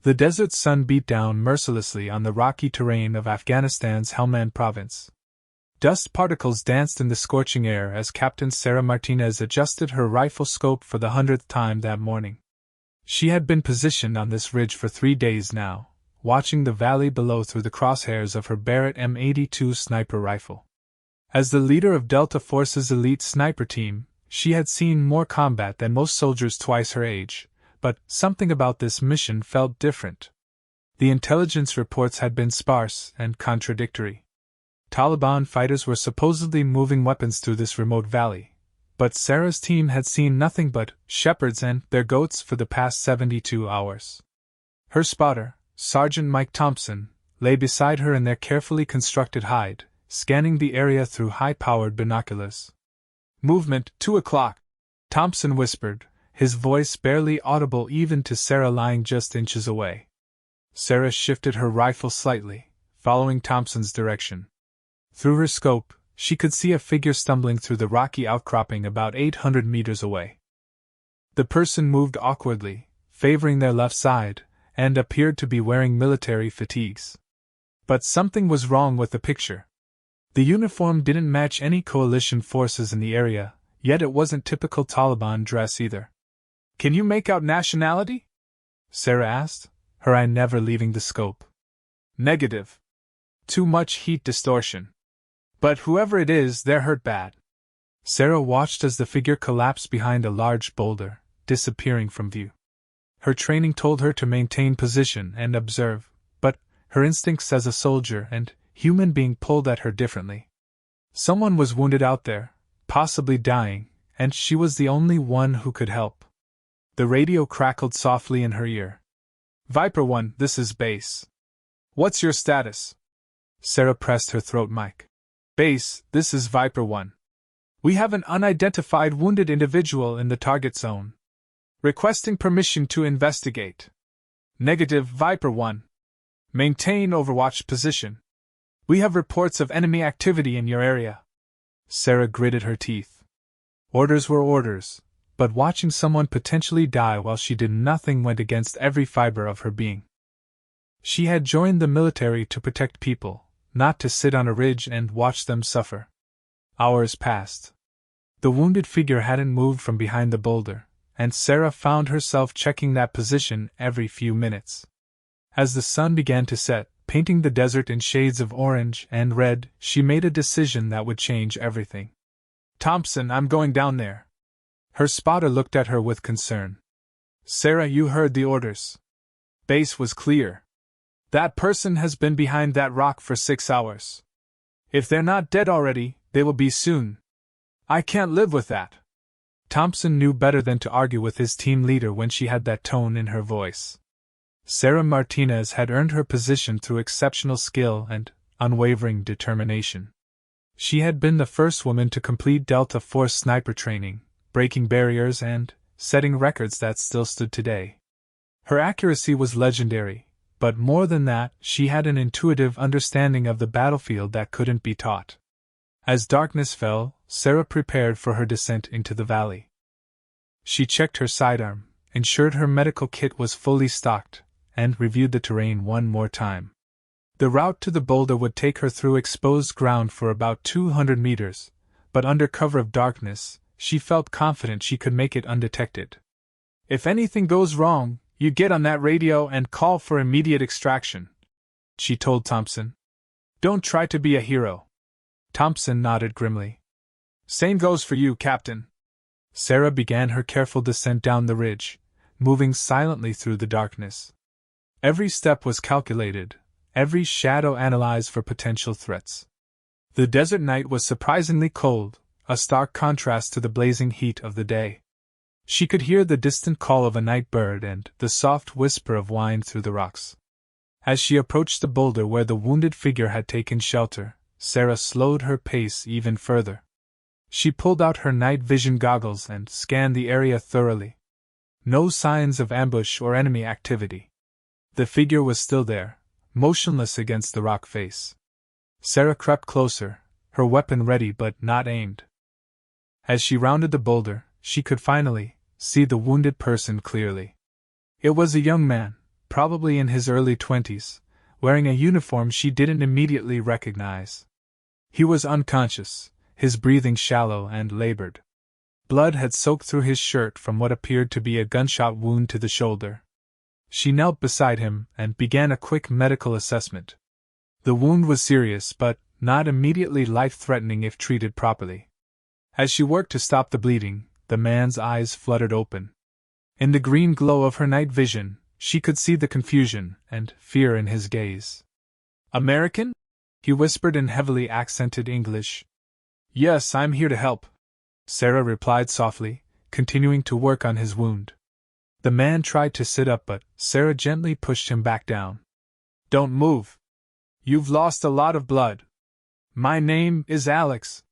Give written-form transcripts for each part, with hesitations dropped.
The desert sun beat down mercilessly on the rocky terrain of Afghanistan's Helmand province. Dust particles danced in the scorching air as Captain Sarah Martinez adjusted her rifle scope for the 100th time that morning. She had been positioned on this ridge for 3 days now, watching the valley below through the crosshairs of her Barrett M82 sniper rifle. As the leader of Delta Force's elite sniper team, she had seen more combat than most soldiers twice her age, but something about this mission felt different. The intelligence reports had been sparse and contradictory. Taliban fighters were supposedly moving weapons through this remote valley, but Sarah's team had seen nothing but shepherds and their goats for the past 72 hours. Her spotter, Sergeant Mike Thompson, lay beside her in their carefully constructed hide, scanning the area through high-powered binoculars. "Movement, 2 o'clock," Thompson whispered, his voice barely audible even to Sarah lying just inches away. Sarah shifted her rifle slightly, following Thompson's direction. Through her scope, she could see a figure stumbling through the rocky outcropping about 800 meters away. The person moved awkwardly, favoring their left side, and appeared to be wearing military fatigues. But something was wrong with the picture. The uniform didn't match any coalition forces in the area, yet it wasn't typical Taliban dress either. "Can you make out nationality?" Sarah asked, her eye never leaving the scope. "Negative. Too much heat distortion. But whoever it is, they're hurt bad." Sarah watched as the figure collapsed behind a large boulder, disappearing from view. Her training told her to maintain position and observe, but her instincts as a soldier and human being pulled at her differently. Someone was wounded out there, possibly dying, and she was the only one who could help. The radio crackled softly in her ear. "Viper 1, this is Base. What's your status?" Sarah pressed her throat mic. "Base, this is Viper 1. We have an unidentified wounded individual in the target zone. Requesting permission to investigate." "Negative, Viper 1. Maintain overwatch position. We have reports of enemy activity in your area." Sarah gritted her teeth. Orders were orders, but watching someone potentially die while she did nothing went against every fiber of her being. She had joined the military to protect people, not to sit on a ridge and watch them suffer. Hours passed. The wounded figure hadn't moved from behind the boulder, and Sarah found herself checking that position every few minutes. As the sun began to set, painting the desert in shades of orange and red, she made a decision that would change everything. "Thompson, I'm going down there." Her spotter looked at her with concern. "Sarah, you heard the orders." Base was clear. "That person has been behind that rock for 6 hours. If they're not dead already, they will be soon. I can't live with that." Thompson knew better than to argue with his team leader when she had that tone in her voice. Sarah Martinez had earned her position through exceptional skill and unwavering determination. She had been the first woman to complete Delta Force sniper training, breaking barriers and setting records that still stood today. Her accuracy was legendary, but more than that, she had an intuitive understanding of the battlefield that couldn't be taught. As darkness fell, Sarah prepared for her descent into the valley. She checked her sidearm, ensured her medical kit was fully stocked, and reviewed the terrain one more time. The route to the boulder would take her through exposed ground for about 200 meters, but under cover of darkness, she felt confident she could make it undetected. "If anything goes wrong, you get on that radio and call for immediate extraction," she told Thompson. "Don't try to be a hero." Thompson nodded grimly. "Same goes for you, Captain." Sarah began her careful descent down the ridge, moving silently through the darkness. Every step was calculated, every shadow analyzed for potential threats. The desert night was surprisingly cold, a stark contrast to the blazing heat of the day. She could hear the distant call of a night bird and the soft whisper of wind through the rocks. As she approached the boulder where the wounded figure had taken shelter, Sarah slowed her pace even further. She pulled out her night vision goggles and scanned the area thoroughly. No signs of ambush or enemy activity. The figure was still there, motionless against the rock face. Sarah crept closer, her weapon ready but not aimed. As she rounded the boulder, she could finally see the wounded person clearly. It was a young man, probably in his early 20s, wearing a uniform she didn't immediately recognize. He was unconscious, his breathing shallow and labored. Blood had soaked through his shirt from what appeared to be a gunshot wound to the shoulder. She knelt beside him and began a quick medical assessment. The wound was serious but not immediately life-threatening if treated properly. As she worked to stop the bleeding, the man's eyes fluttered open. In the green glow of her night vision, she could see the confusion and fear in his gaze. "American?" he whispered in heavily accented English. "Yes, I'm here to help," Sarah replied softly, continuing to work on his wound. The man tried to sit up, but Sarah gently pushed him back down. "Don't move. You've lost a lot of blood. My name is Alex.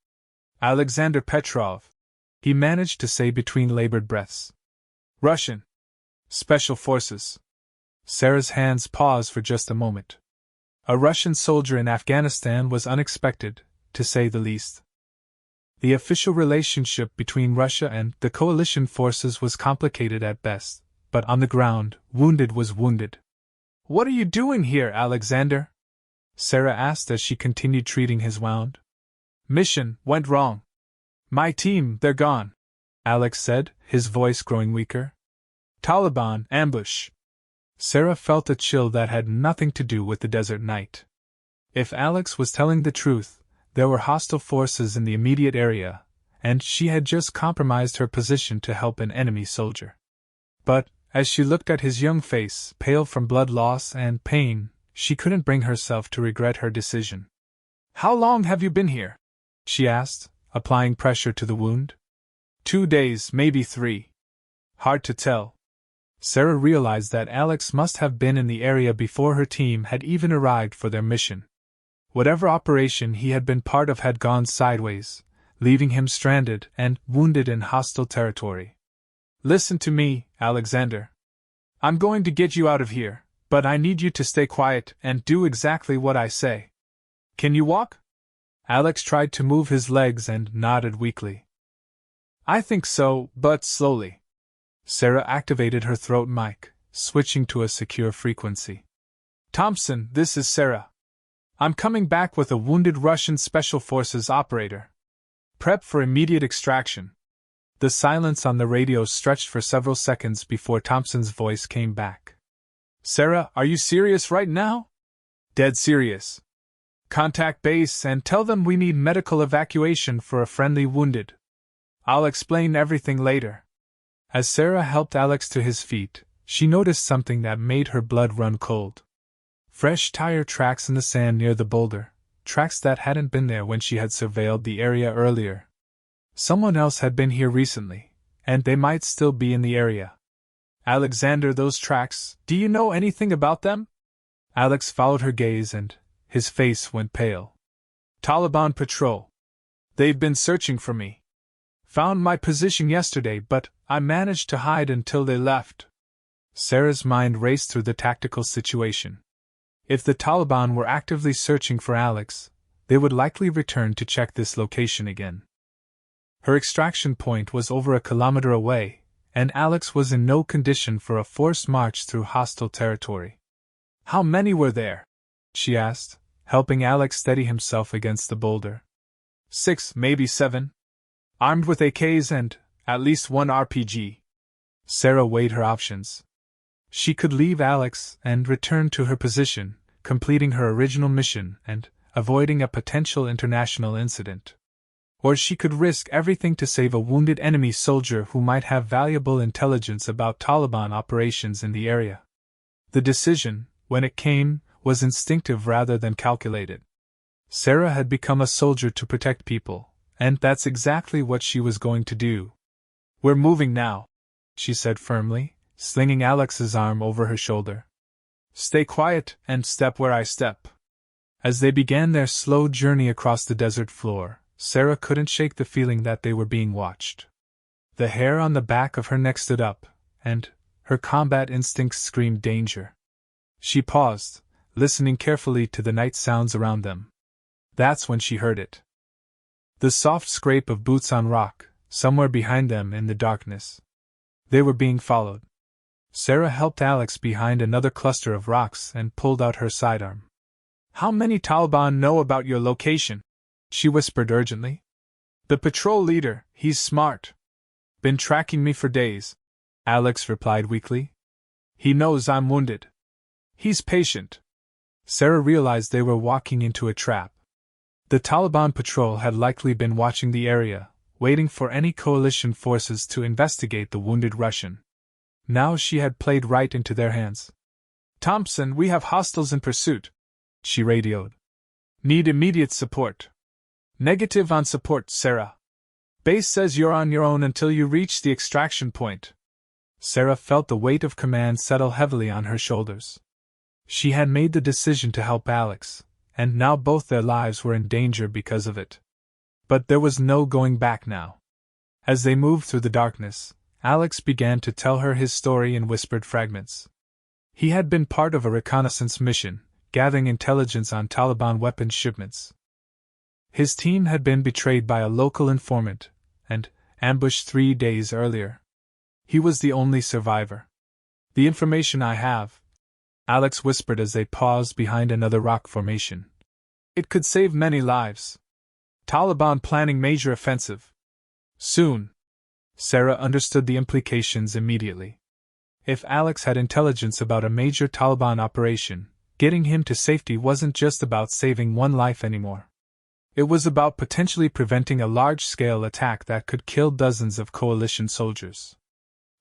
Alexander Petrov," he managed to say between labored breaths. "Russian. Special Forces." Sarah's hands paused for just a moment. A Russian soldier in Afghanistan was unexpected, to say the least. The official relationship between Russia and the coalition forces was complicated at best, but on the ground, wounded was wounded. "What are you doing here, Alexander?" Sarah asked as she continued treating his wound. "Mission went wrong. My team, they're gone," Alex said, his voice growing weaker. "Taliban ambush." Sarah felt a chill that had nothing to do with the desert night. If Alex was telling the truth, there were hostile forces in the immediate area, and she had just compromised her position to help an enemy soldier. But, as she looked at his young face, pale from blood loss and pain, she couldn't bring herself to regret her decision. "How long have you been here?" she asked, applying pressure to the wound. 2 days, maybe 3. Hard to tell. Sarah realized that Alex must have been in the area before her team had even arrived for their mission. Whatever operation he had been part of had gone sideways, leaving him stranded and wounded in hostile territory. "Listen to me, Alexander. I'm going to get you out of here, but I need you to stay quiet and do exactly what I say. Can you walk?" Alex tried to move his legs and nodded weakly. "I think so, but slowly." Sarah activated her throat mic, switching to a secure frequency. "Thompson, this is Sarah. I'm coming back with a wounded Russian Special Forces operator. Prep for immediate extraction." The silence on the radio stretched for several seconds before Thompson's voice came back. "Sarah, are you serious right now?" "Dead serious. Contact base and tell them we need medical evacuation for a friendly wounded. I'll explain everything later." As Sarah helped Alex to his feet, she noticed something that made her blood run cold. Fresh tire tracks in the sand near the boulder, tracks that hadn't been there when she had surveilled the area earlier. Someone else had been here recently, and they might still be in the area. "Alexander, those tracks, do you know anything about them?" Alex followed her gaze and his face went pale. "Taliban patrol. They've been searching for me. Found my position yesterday, but I managed to hide until they left." Sarah's mind raced through the tactical situation. If the Taliban were actively searching for Alex, they would likely return to check this location again. Her extraction point was over a kilometer away, and Alex was in no condition for a forced march through hostile territory. "How many were there?" she asked, helping Alex steady himself against the boulder. 6, maybe 7. Armed with AKs and at least 1 RPG. Sarah weighed her options. She could leave Alex and return to her position, completing her original mission and avoiding a potential international incident. Or she could risk everything to save a wounded enemy soldier who might have valuable intelligence about Taliban operations in the area. The decision, when it came, was instinctive rather than calculated. Sarah had become a soldier to protect people, and that's exactly what she was going to do. "We're moving now," she said firmly, slinging Alex's arm over her shoulder. "Stay quiet and step where I step." As they began their slow journey across the desert floor, Sarah couldn't shake the feeling that they were being watched. The hair on the back of her neck stood up, and her combat instincts screamed danger. She paused, listening carefully to the night sounds around them. That's when she heard it. The soft scrape of boots on rock, somewhere behind them in the darkness. They were being followed. Sarah helped Alex behind another cluster of rocks and pulled out her sidearm. How many Taliban know about your location? She whispered urgently. The patrol leader, he's smart. Been tracking me for days, Alex replied weakly. He knows I'm wounded. He's patient. Sarah realized they were walking into a trap. The Taliban patrol had likely been watching the area, waiting for any coalition forces to investigate the wounded Russian. Now she had played right into their hands. Thompson, we have hostiles in pursuit, she radioed. Need immediate support. Negative on support, Sarah. Base says you're on your own until you reach the extraction point. Sarah felt the weight of command settle heavily on her shoulders. She had made the decision to help Alex, and now both their lives were in danger because of it. But there was no going back now. As they moved through the darkness, Alex began to tell her his story in whispered fragments. He had been part of a reconnaissance mission, gathering intelligence on Taliban weapons shipments. His team had been betrayed by a local informant, and ambushed 3 days earlier. He was the only survivor. The information I have, Alex whispered as they paused behind another rock formation. It could save many lives. Taliban planning major offensive. Soon. Sarah understood the implications immediately. If Alex had intelligence about a major Taliban operation, getting him to safety wasn't just about saving one life anymore. It was about potentially preventing a large-scale attack that could kill dozens of coalition soldiers.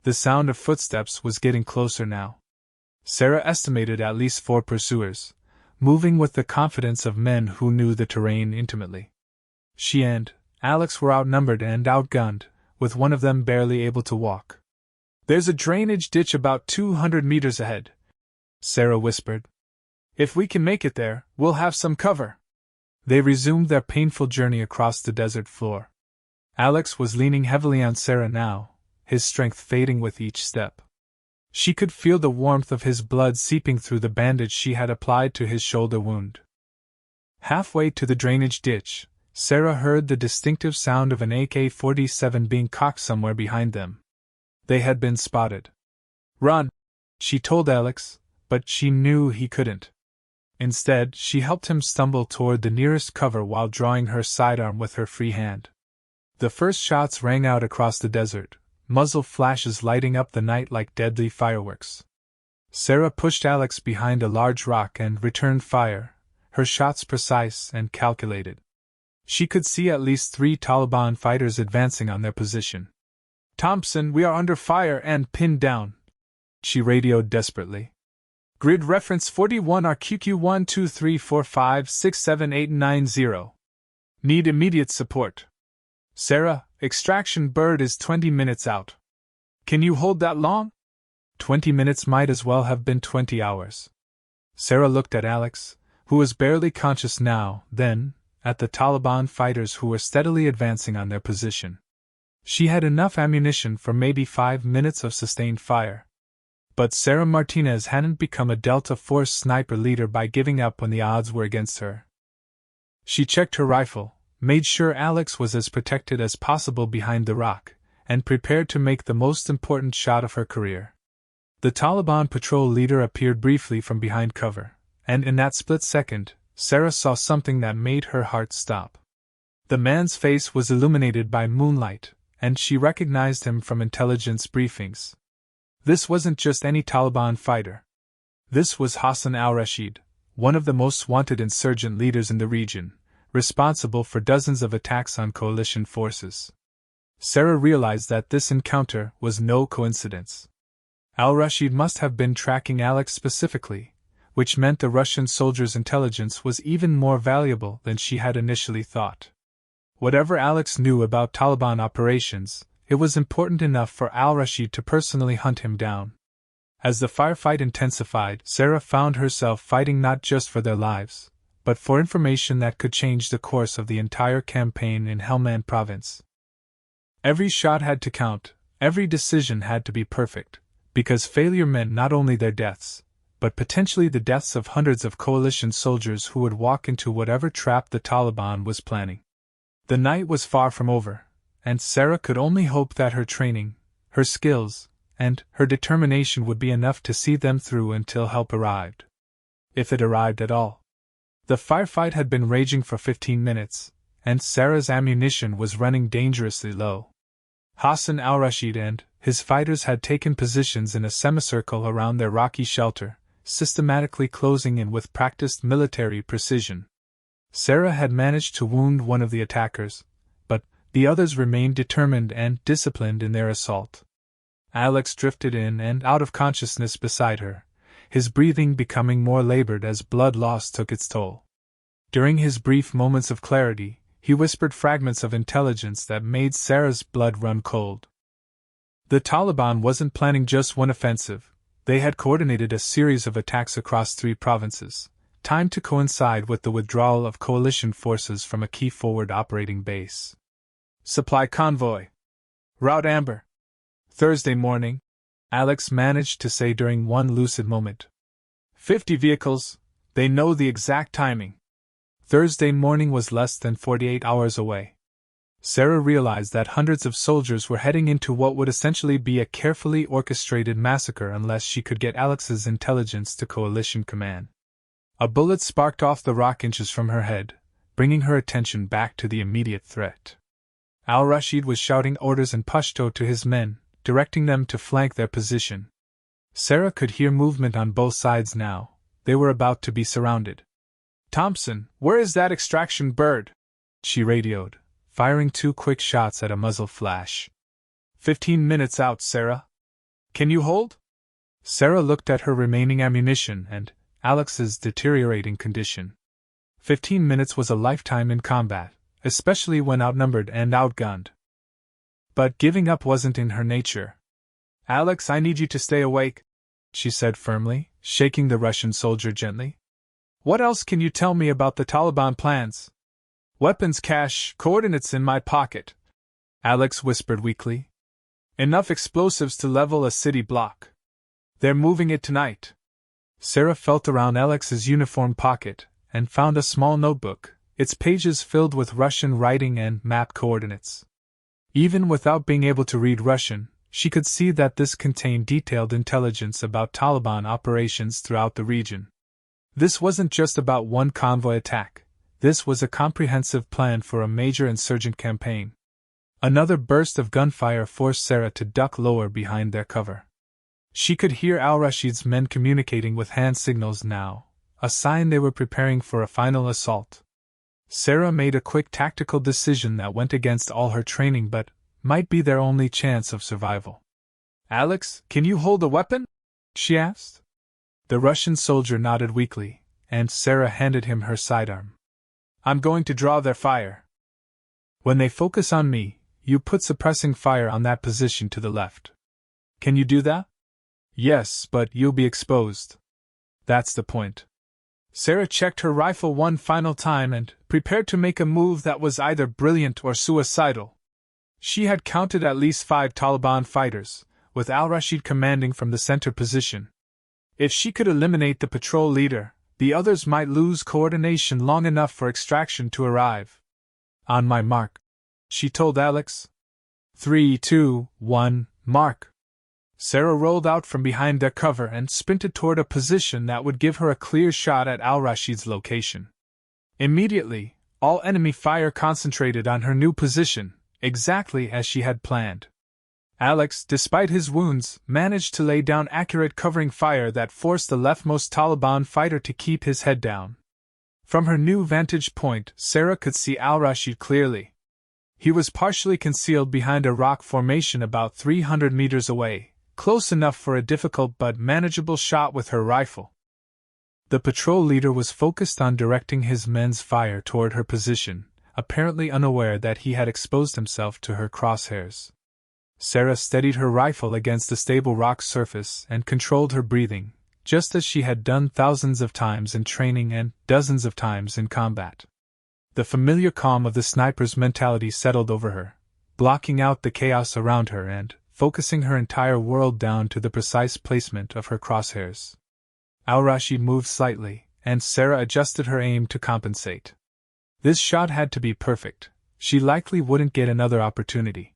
The sound of footsteps was getting closer now. Sarah estimated at least 4 pursuers, moving with the confidence of men who knew the terrain intimately. She and Alex were outnumbered and outgunned, with one of them barely able to walk. There's a drainage ditch about 200 meters ahead, Sarah whispered. If we can make it there, we'll have some cover. They resumed their painful journey across the desert floor. Alex was leaning heavily on Sarah now, his strength fading with each step. She could feel the warmth of his blood seeping through the bandage she had applied to his shoulder wound. Halfway to the drainage ditch, Sarah heard the distinctive sound of an AK-47 being cocked somewhere behind them. They had been spotted. Run, she told Alex, but she knew he couldn't. Instead, she helped him stumble toward the nearest cover while drawing her sidearm with her free hand. The first shots rang out across the desert, muzzle flashes lighting up the night like deadly fireworks. Sarah pushed Alex behind a large rock and returned fire, her shots precise and calculated. She could see at least 3 Taliban fighters advancing on their position. Thompson, we are under fire and pinned down, she radioed desperately. Grid reference 41 RQQ 12345678990. Need immediate support. Sarah, extraction bird is 20 minutes out. Can you hold that long? 20 minutes might as well have been 20 hours. Sarah looked at Alex, who was barely conscious now, then, at the Taliban fighters who were steadily advancing on their position. She had enough ammunition for maybe 5 minutes of sustained fire. But Sarah Martinez hadn't become a Delta Force sniper leader by giving up when the odds were against her. She checked her rifle, made sure Alex was as protected as possible behind the rock, and prepared to make the most important shot of her career. The Taliban patrol leader appeared briefly from behind cover, and in that split second, Sarah saw something that made her heart stop. The man's face was illuminated by moonlight, and she recognized him from intelligence briefings. This wasn't just any Taliban fighter. This was Hassan al-Rashid, one of the most wanted insurgent leaders in the region, responsible for dozens of attacks on coalition forces. Sarah realized that this encounter was no coincidence. Al-Rashid must have been tracking Alex specifically, which meant the Russian soldier's intelligence was even more valuable than she had initially thought. Whatever Alex knew about Taliban operations, it was important enough for al-Rashid to personally hunt him down. As the firefight intensified, Sarah found herself fighting not just for their lives, but for information that could change the course of the entire campaign in Helmand province. Every shot had to count, every decision had to be perfect, because failure meant not only their deaths, but potentially the deaths of hundreds of coalition soldiers who would walk into whatever trap the Taliban was planning. The night was far from over, and Sarah could only hope that her training, her skills, and her determination would be enough to see them through until help arrived. If it arrived at all. The firefight had been raging for 15 minutes, and Sarah's ammunition was running dangerously low. Hassan al-Rashid and his fighters had taken positions in a semicircle around their rocky shelter, systematically closing in with practiced military precision. Sarah had managed to wound one of the attackers, but the others remained determined and disciplined in their assault. Alex drifted in and out of consciousness beside her, his breathing becoming more labored as blood loss took its toll. During his brief moments of clarity, he whispered fragments of intelligence that made Sarah's blood run cold. The Taliban wasn't planning just one offensive, they had coordinated a series of attacks across 3 provinces, timed to coincide with the withdrawal of coalition forces from a key forward operating base. Supply convoy. Route Amber. Thursday morning, Alex managed to say during one lucid moment. 50 vehicles, they know the exact timing. Thursday morning was less than 48 hours away. Sarah realized that hundreds of soldiers were heading into what would essentially be a carefully orchestrated massacre unless she could get Alex's intelligence to coalition command. A bullet sparked off the rock inches from her head, bringing her attention back to the immediate threat. Al-Rashid was shouting orders in Pashto to his men, directing them to flank their position. Sarah could hear movement on both sides now. They were about to be surrounded. "Thompson, where is that extraction bird?" she radioed, firing 2 quick shots at a muzzle flash. 15 minutes out, Sarah. Can you hold? Sarah looked at her remaining ammunition and Alex's deteriorating condition. 15 minutes was a lifetime in combat, especially when outnumbered and outgunned. But giving up wasn't in her nature. "Alex, I need you to stay awake," she said firmly, shaking the Russian soldier gently. "What else can you tell me about the Taliban plans?" "Weapons cache, coordinates in my pocket," Alex whispered weakly. "Enough explosives to level a city block. They're moving it tonight." Sarah felt around Alex's uniform pocket and found a small notebook, its pages filled with Russian writing and map coordinates. Even without being able to read Russian, she could see that this contained detailed intelligence about Taliban operations throughout the region. This wasn't just about one convoy attack, this was a comprehensive plan for a major insurgent campaign. Another burst of gunfire forced Sarah to duck lower behind their cover. She could hear al-Rashid's men communicating with hand signals now, a sign they were preparing for a final assault. Sarah made a quick tactical decision that went against all her training but might be their only chance of survival. "Alex, can you hold a weapon?" she asked. The Russian soldier nodded weakly, and Sarah handed him her sidearm. "I'm going to draw their fire. When they focus on me, you put suppressing fire on that position to the left. Can you do that?" "Yes, but you'll be exposed. That's the point." Sarah checked her rifle one final time and prepared to make a move that was either brilliant or suicidal. She had counted at least 5 Taliban fighters, with al-Rashid commanding from the center position. If she could eliminate the patrol leader, the others might lose coordination long enough for extraction to arrive. "On my mark," she told Alex. 3, 2, 1, mark. Sarah rolled out from behind their cover and sprinted toward a position that would give her a clear shot at al-Rashid's location. Immediately, all enemy fire concentrated on her new position, exactly as she had planned. Alex, despite his wounds, managed to lay down accurate covering fire that forced the leftmost Taliban fighter to keep his head down. From her new vantage point, Sarah could see al-Rashid clearly. He was partially concealed behind a rock formation about 300 meters away, close enough for a difficult but manageable shot with her rifle. The patrol leader was focused on directing his men's fire toward her position, apparently unaware that he had exposed himself to her crosshairs. Sarah steadied her rifle against the stable rock surface and controlled her breathing, just as she had done thousands of times in training and dozens of times in combat. The familiar calm of the sniper's mentality settled over her, blocking out the chaos around her and focusing her entire world down to the precise placement of her crosshairs. Al-Rashid moved slightly, and Sarah adjusted her aim to compensate. This shot had to be perfect. She likely wouldn't get another opportunity.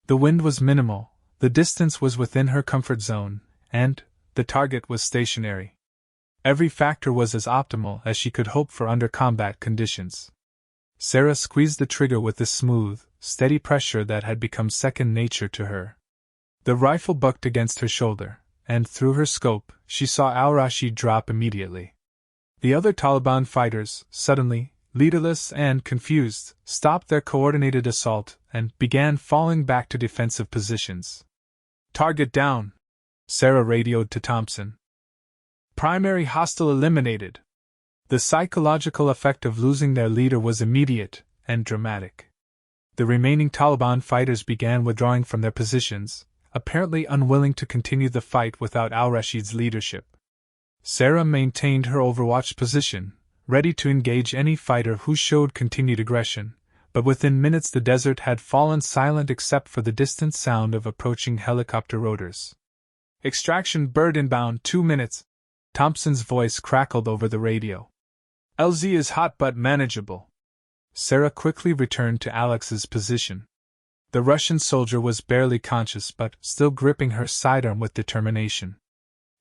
The wind was minimal, The distance was within her comfort zone, and the target was stationary. Every factor was as optimal as she could hope for under combat conditions. Sarah squeezed the trigger with the smooth, steady pressure that had become second nature to her. The rifle bucked against her shoulder, and through her scope, she saw al-Rashid drop immediately. The other Taliban fighters, suddenly, leaderless and confused, stopped their coordinated assault and began falling back to defensive positions. "Target down," Sarah radioed to Thompson. "Primary hostile eliminated." The psychological effect of losing their leader was immediate and dramatic. The remaining Taliban fighters began withdrawing from their positions, apparently unwilling to continue the fight without al-Rashid's leadership. Sarah maintained her overwatched position, ready to engage any fighter who showed continued aggression, but within minutes the desert had fallen silent except for the distant sound of approaching helicopter rotors. "Extraction bird inbound 2 minutes," Thompson's voice crackled over the radio. "LZ is hot but manageable." Sarah quickly returned to Alex's position. The Russian soldier was barely conscious but still gripping her sidearm with determination.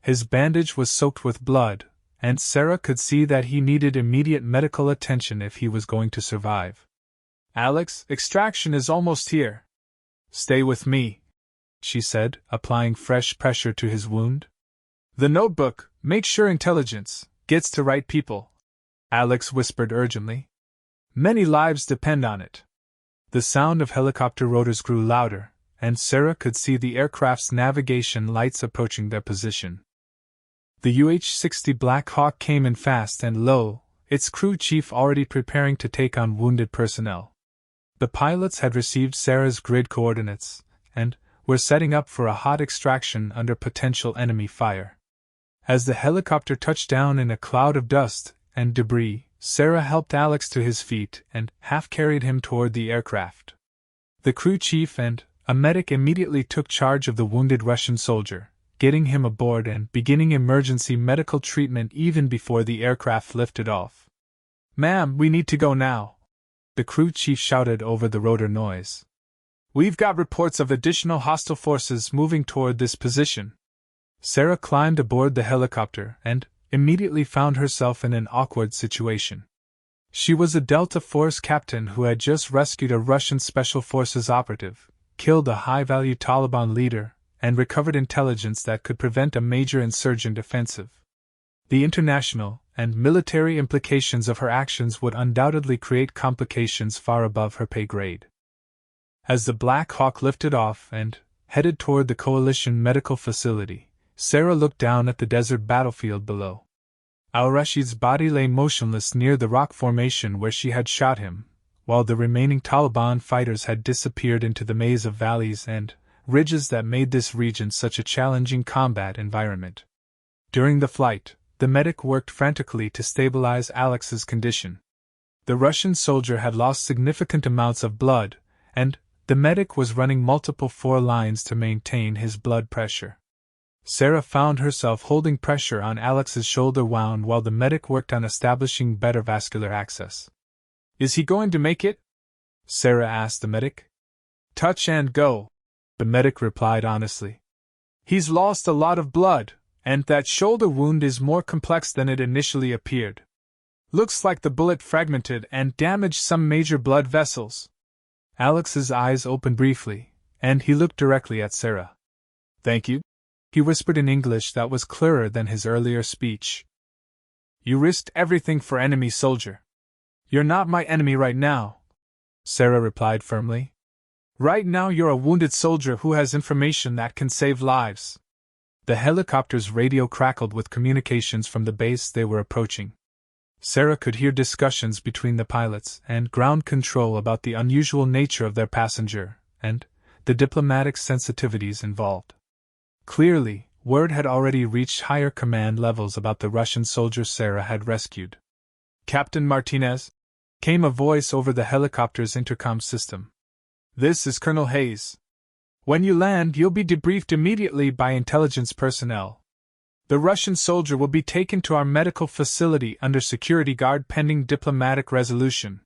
His bandage was soaked with blood, and Sarah could see that he needed immediate medical attention if he was going to survive. "Alex, extraction is almost here. Stay with me," she said, applying fresh pressure to his wound. "The notebook, make sure intelligence gets to right people," Alex whispered urgently. "Many lives depend on it." The sound of helicopter rotors grew louder, and Sarah could see the aircraft's navigation lights approaching their position. The UH-60 Black Hawk came in fast and low, its crew chief already preparing to take on wounded personnel. The pilots had received Sarah's grid coordinates, and were setting up for a hot extraction under potential enemy fire. As the helicopter touched down in a cloud of dust and debris, Sarah helped Alex to his feet and half-carried him toward the aircraft. The crew chief and a medic immediately took charge of the wounded Russian soldier, getting him aboard and beginning emergency medical treatment even before the aircraft lifted off. "Ma'am, we need to go now," the crew chief shouted over the rotor noise. "We've got reports of additional hostile forces moving toward this position." Sarah climbed aboard the helicopter and immediately found herself in an awkward situation. She was a Delta Force captain who had just rescued a Russian Special Forces operative, killed a high-value Taliban leader, and recovered intelligence that could prevent a major insurgent offensive. The international and military implications of her actions would undoubtedly create complications far above her pay grade. As the Black Hawk lifted off and headed toward the coalition medical facility, Sarah looked down at the desert battlefield below. Al-Rashid's body lay motionless near the rock formation where she had shot him, while the remaining Taliban fighters had disappeared into the maze of valleys and ridges that made this region such a challenging combat environment. During the flight, the medic worked frantically to stabilize Alex's condition. The Russian soldier had lost significant amounts of blood, and the medic was running multiple 4 lines to maintain his blood pressure. Sarah found herself holding pressure on Alex's shoulder wound while the medic worked on establishing better vascular access. "Is he going to make it?" Sarah asked the medic. "Touch and go," the medic replied honestly. "He's lost a lot of blood, and that shoulder wound is more complex than it initially appeared. Looks like the bullet fragmented and damaged some major blood vessels." Alex's eyes opened briefly, and he looked directly at Sarah. "Thank you," he whispered in English that was clearer than his earlier speech. "You risked everything for enemy soldier." "You're not my enemy right now," Sarah replied firmly. "Right now you're a wounded soldier who has information that can save lives." The helicopter's radio crackled with communications from the base they were approaching. Sarah could hear discussions between the pilots and ground control about the unusual nature of their passenger and the diplomatic sensitivities involved. Clearly, word had already reached higher command levels about the Russian soldier Sarah had rescued. "Captain Martinez," came a voice over the helicopter's intercom system. "This is Colonel Hayes. When you land, you'll be debriefed immediately by intelligence personnel. The Russian soldier will be taken to our medical facility under security guard pending diplomatic resolution."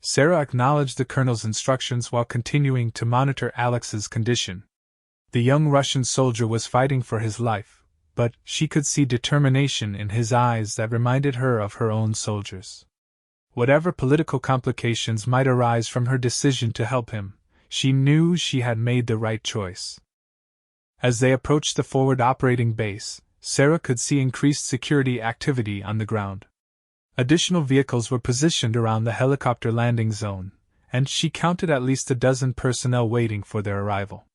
Sarah acknowledged the colonel's instructions while continuing to monitor Alex's condition. The young Russian soldier was fighting for his life, but she could see determination in his eyes that reminded her of her own soldiers. Whatever political complications might arise from her decision to help him, she knew she had made the right choice. As they approached the forward operating base, Sarah could see increased security activity on the ground. Additional vehicles were positioned around the helicopter landing zone, and she counted at least a dozen personnel waiting for their arrival.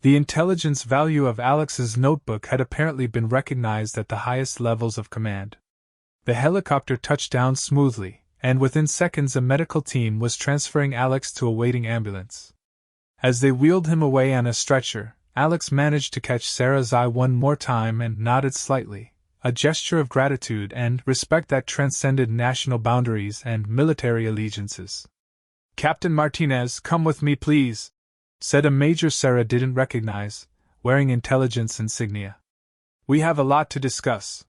The intelligence value of Alex's notebook had apparently been recognized at the highest levels of command. The helicopter touched down smoothly, and within seconds a medical team was transferring Alex to a waiting ambulance. As they wheeled him away on a stretcher, Alex managed to catch Sarah's eye one more time and nodded slightly, a gesture of gratitude and respect that transcended national boundaries and military allegiances. "Captain Martinez, come with me, please," said a major Sarah didn't recognize, wearing intelligence insignia. "We have a lot to discuss."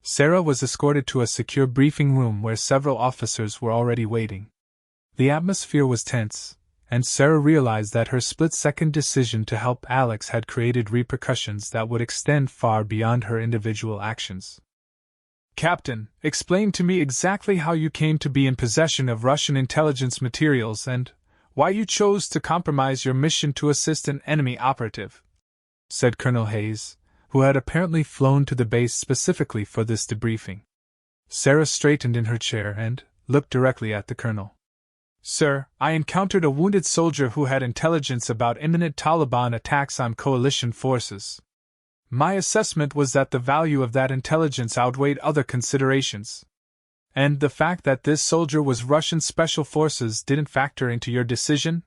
Sarah was escorted to a secure briefing room where several officers were already waiting. The atmosphere was tense, and Sarah realized that her split-second decision to help Alex had created repercussions that would extend far beyond her individual actions. "Captain, explain to me exactly how you came to be in possession of Russian intelligence materials and why you chose to compromise your mission to assist an enemy operative," said Colonel Hayes, who had apparently flown to the base specifically for this debriefing. Sarah straightened in her chair and looked directly at the colonel. "Sir, I encountered a wounded soldier who had intelligence about imminent Taliban attacks on coalition forces. My assessment was that the value of that intelligence outweighed other considerations. And the fact that this soldier was Russian special forces didn't factor into your decision?"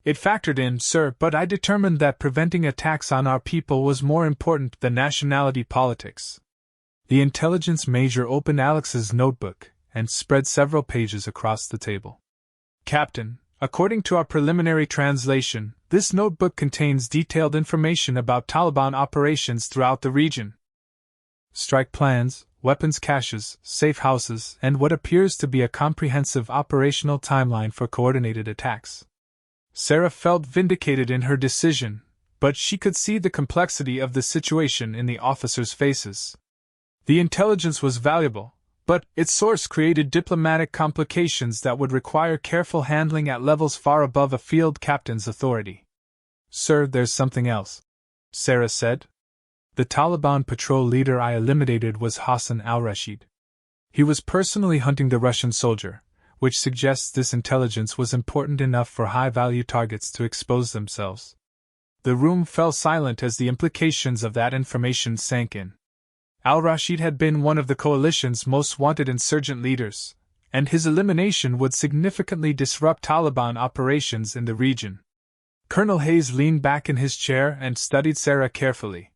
"It factored in, sir, but I determined that preventing attacks on our people was more important than nationality politics." The intelligence major opened Alex's notebook and spread several pages across the table. "Captain, according to our preliminary translation, this notebook contains detailed information about Taliban operations throughout the region. Strike plans, weapons caches, safe houses, and what appears to be a comprehensive operational timeline for coordinated attacks." Sarah felt vindicated in her decision, but she could see the complexity of the situation in the officers' faces. The intelligence was valuable, but its source created diplomatic complications that would require careful handling at levels far above a field captain's authority. "Sir, there's something else," Sarah said. "The Taliban patrol leader I eliminated was Hassan al-Rashid. He was personally hunting the Russian soldier, which suggests this intelligence was important enough for high-value targets to expose themselves." The room fell silent as the implications of that information sank in. Al-Rashid had been one of the coalition's most wanted insurgent leaders, and his elimination would significantly disrupt Taliban operations in the region. Colonel Hayes leaned back in his chair and studied Sarah carefully.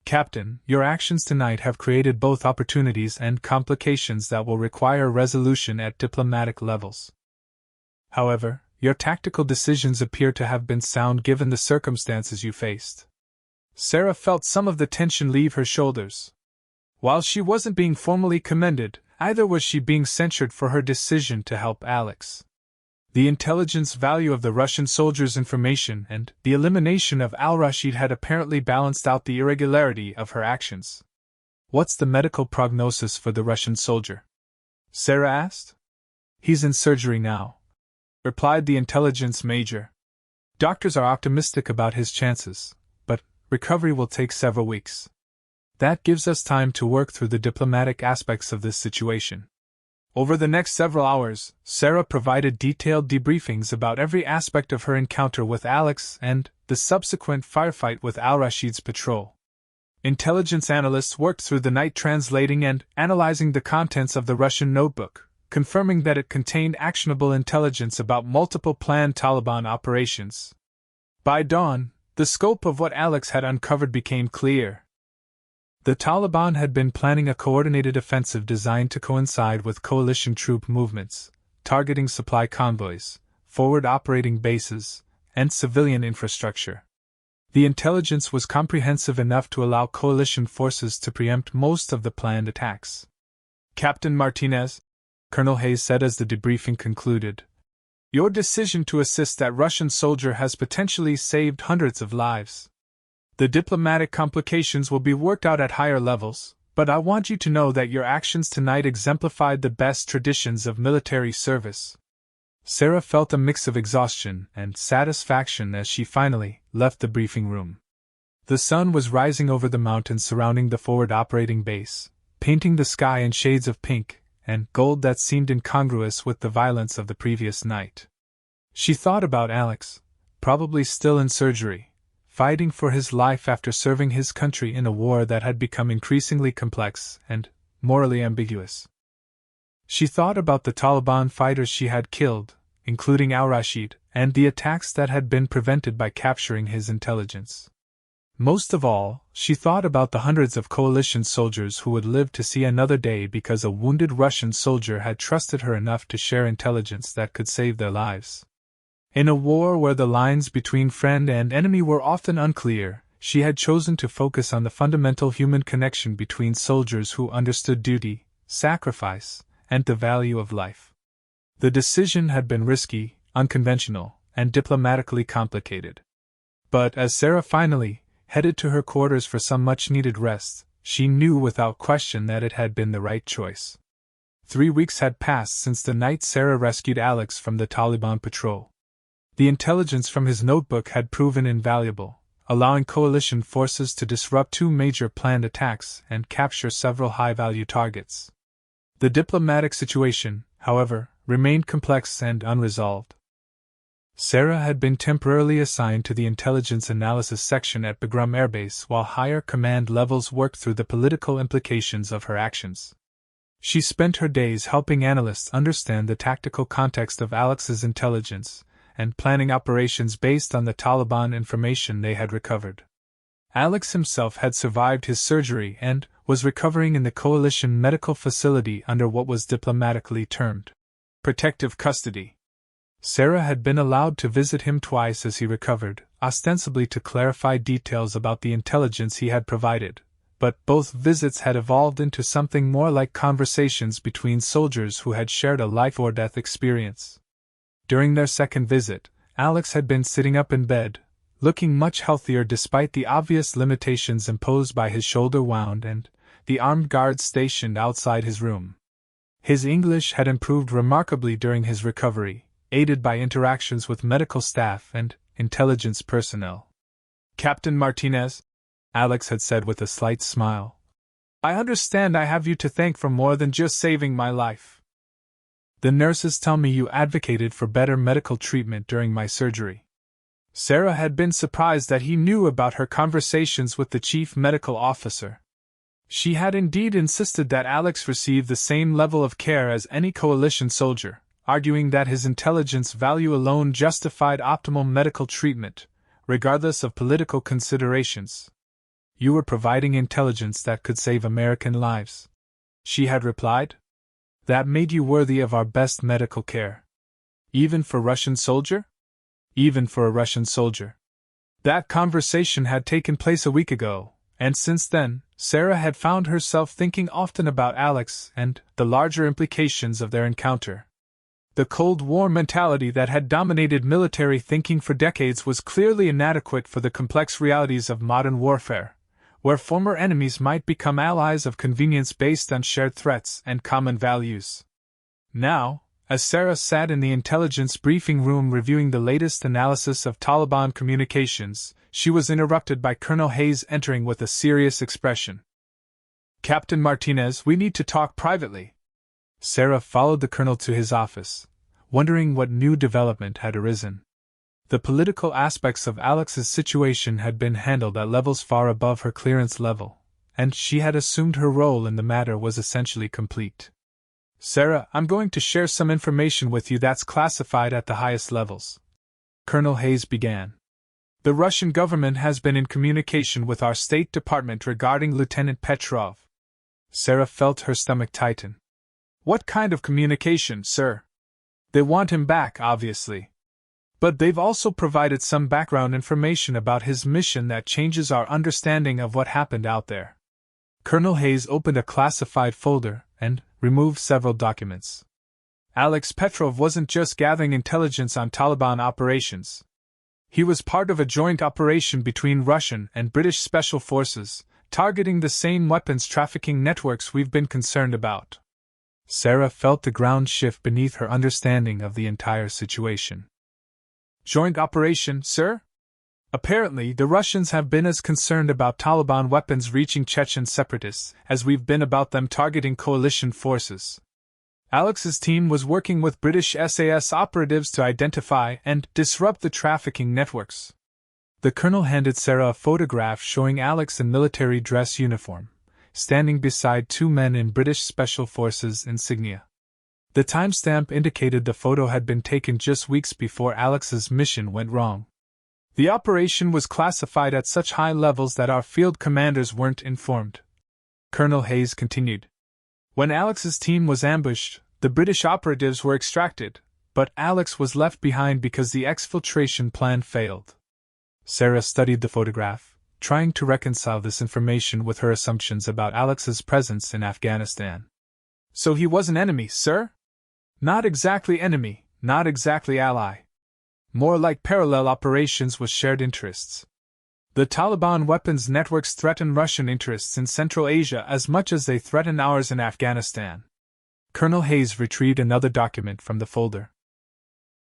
"Captain, your actions tonight have created both opportunities and complications that will require resolution at diplomatic levels. However, your tactical decisions appear to have been sound given the circumstances you faced." Sarah felt some of the tension leave her shoulders. While she wasn't being formally commended, either was she being censured for her decision to help Alex. The intelligence value of the Russian soldier's information and the elimination of al-Rashid had apparently balanced out the irregularity of her actions. "What's the medical prognosis for the Russian soldier?" Sarah asked. "He's in surgery now," replied the intelligence major. "Doctors are optimistic about his chances, but recovery will take several weeks. That gives us time to work through the diplomatic aspects of this situation." Over the next several hours, Sarah provided detailed debriefings about every aspect of her encounter with Alex and the subsequent firefight with al-Rashid's patrol. Intelligence analysts worked through the night translating and analyzing the contents of the Russian notebook, confirming that it contained actionable intelligence about multiple planned Taliban operations. By dawn, the scope of what Alex had uncovered became clear. The Taliban had been planning a coordinated offensive designed to coincide with coalition troop movements, targeting supply convoys, forward operating bases, and civilian infrastructure. The intelligence was comprehensive enough to allow coalition forces to preempt most of the planned attacks. "Captain Martinez," Colonel Hayes said as the debriefing concluded, "your decision to assist that Russian soldier has potentially saved hundreds of lives. The diplomatic complications will be worked out at higher levels, but I want you to know that your actions tonight exemplified the best traditions of military service." Sarah felt a mix of exhaustion and satisfaction as she finally left the briefing room. The sun was rising over the mountains surrounding the forward operating base, painting the sky in shades of pink and gold that seemed incongruous with the violence of the previous night. She thought about Alex, probably still in surgery, fighting for his life after serving his country in a war that had become increasingly complex and morally ambiguous. She thought about the Taliban fighters she had killed, including al-Rashid, and the attacks that had been prevented by capturing his intelligence. Most of all, she thought about the hundreds of coalition soldiers who would live to see another day because a wounded Russian soldier had trusted her enough to share intelligence that could save their lives. In a war where the lines between friend and enemy were often unclear, she had chosen to focus on the fundamental human connection between soldiers who understood duty, sacrifice, and the value of life. The decision had been risky, unconventional, and diplomatically complicated. But as Sarah finally headed to her quarters for some much-needed rest, she knew without question that it had been the right choice. 3 weeks had passed since the night Sarah rescued Alex from the Taliban patrol. The intelligence from his notebook had proven invaluable, allowing coalition forces to disrupt 2 major planned attacks and capture several high-value targets. The diplomatic situation, however, remained complex and unresolved. Sarah had been temporarily assigned to the intelligence analysis section at Bagram Air Base while higher command levels worked through the political implications of her actions. She spent her days helping analysts understand the tactical context of Alex's intelligence and planning operations based on the Taliban information they had recovered. Alex himself had survived his surgery and was recovering in the coalition medical facility under what was diplomatically termed protective custody. Sarah had been allowed to visit him twice as he recovered, ostensibly to clarify details about the intelligence he had provided, but both visits had evolved into something more like conversations between soldiers who had shared a life-or-death experience. During their second visit, Alex had been sitting up in bed, looking much healthier despite the obvious limitations imposed by his shoulder wound and the armed guards stationed outside his room. His English had improved remarkably during his recovery, aided by interactions with medical staff and intelligence personnel. "Captain Martinez," Alex had said with a slight smile, "I understand I have you to thank for more than just saving my life. The nurses tell me you advocated for better medical treatment during my surgery." Sarah had been surprised that he knew about her conversations with the chief medical officer. She had indeed insisted that Alex receive the same level of care as any coalition soldier, arguing that his intelligence value alone justified optimal medical treatment, regardless of political considerations. "You were providing intelligence that could save American lives," she had replied. "That made you worthy of our best medical care." "Even for Russian soldier?" "Even for a Russian soldier." That conversation had taken place a week ago, and since then, Sarah had found herself thinking often about Alex and the larger implications of their encounter. The Cold War mentality that had dominated military thinking for decades was clearly inadequate for the complex realities of modern warfare, where former enemies might become allies of convenience based on shared threats and common values. Now, as Sarah sat in the intelligence briefing room reviewing the latest analysis of Taliban communications, she was interrupted by Colonel Hayes entering with a serious expression. "Captain Martinez, we need to talk privately." Sarah followed the colonel to his office, wondering what new development had arisen. The political aspects of Alex's situation had been handled at levels far above her clearance level, and she had assumed her role in the matter was essentially complete. "Sarah, I'm going to share some information with you that's classified at the highest levels," Colonel Hayes began. "The Russian government has been in communication with our State Department regarding Lieutenant Petrov." Sarah felt her stomach tighten. "What kind of communication, sir?" "They want him back, obviously. But they've also provided some background information about his mission that changes our understanding of what happened out there." Colonel Hayes opened a classified folder and removed several documents. "Alex Petrov wasn't just gathering intelligence on Taliban operations. He was part of a joint operation between Russian and British special forces, targeting the same weapons trafficking networks we've been concerned about. Sarah felt the ground shift beneath her understanding of the entire situation. Joint operation, sir? Apparently, the Russians have been as concerned about Taliban weapons reaching Chechen separatists as we've been about them targeting coalition forces. Alex's team was working with British SAS operatives to identify and disrupt the trafficking networks. The colonel handed Sarah a photograph showing Alex in military dress uniform, standing beside two men in British Special Forces insignia. The timestamp indicated the photo had been taken just weeks before Alex's mission went wrong. The operation was classified at such high levels that our field commanders weren't informed. Colonel Hayes continued. When Alex's team was ambushed, the British operatives were extracted, but Alex was left behind because the exfiltration plan failed. Sarah studied the photograph, trying to reconcile this information with her assumptions about Alex's presence in Afghanistan. So he was an enemy, sir? Not exactly enemy, not exactly ally. More like parallel operations with shared interests. The Taliban weapons networks threaten Russian interests in Central Asia as much as they threaten ours in Afghanistan. Colonel Hayes retrieved another document from the folder.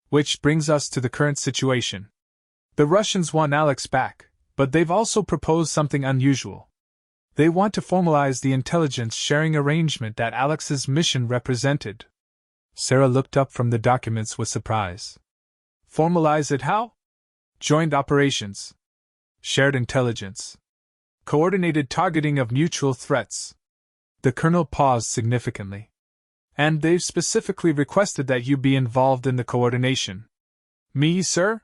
Which brings us to the current situation. The Russians want Alex back, but they've also proposed something unusual. They want to formalize the intelligence sharing arrangement that Alex's mission represented. Sarah looked up from the documents with surprise. Formalize it how? Joint operations. Shared intelligence. Coordinated targeting of mutual threats. The colonel paused significantly. And they've specifically requested that you be involved in the coordination. Me, sir?